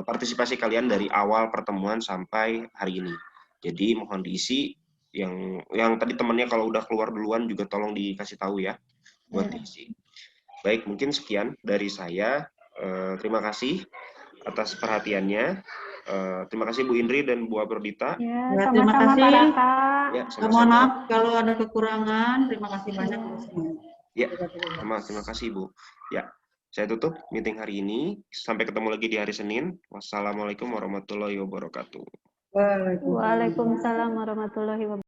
partisipasi kalian dari awal pertemuan sampai hari ini. Jadi mohon diisi. Yang tadi temannya kalau udah keluar duluan juga tolong dikasih tahu ya buat diisi. Baik, mungkin sekian dari saya. Terima kasih atas perhatiannya. Terima kasih Bu Indri dan Bu Aprodita. Ya, terima kasih. Ya, mohon maaf kalau ada kekurangan. Terima kasih banyak untuk semuanya. Ya, terima kasih Bu. Ya, saya tutup meeting hari ini. Sampai ketemu lagi di hari Senin. Wassalamualaikum warahmatullahi wabarakatuh. Waalaikumsalam warahmatullahi wabarakatuh.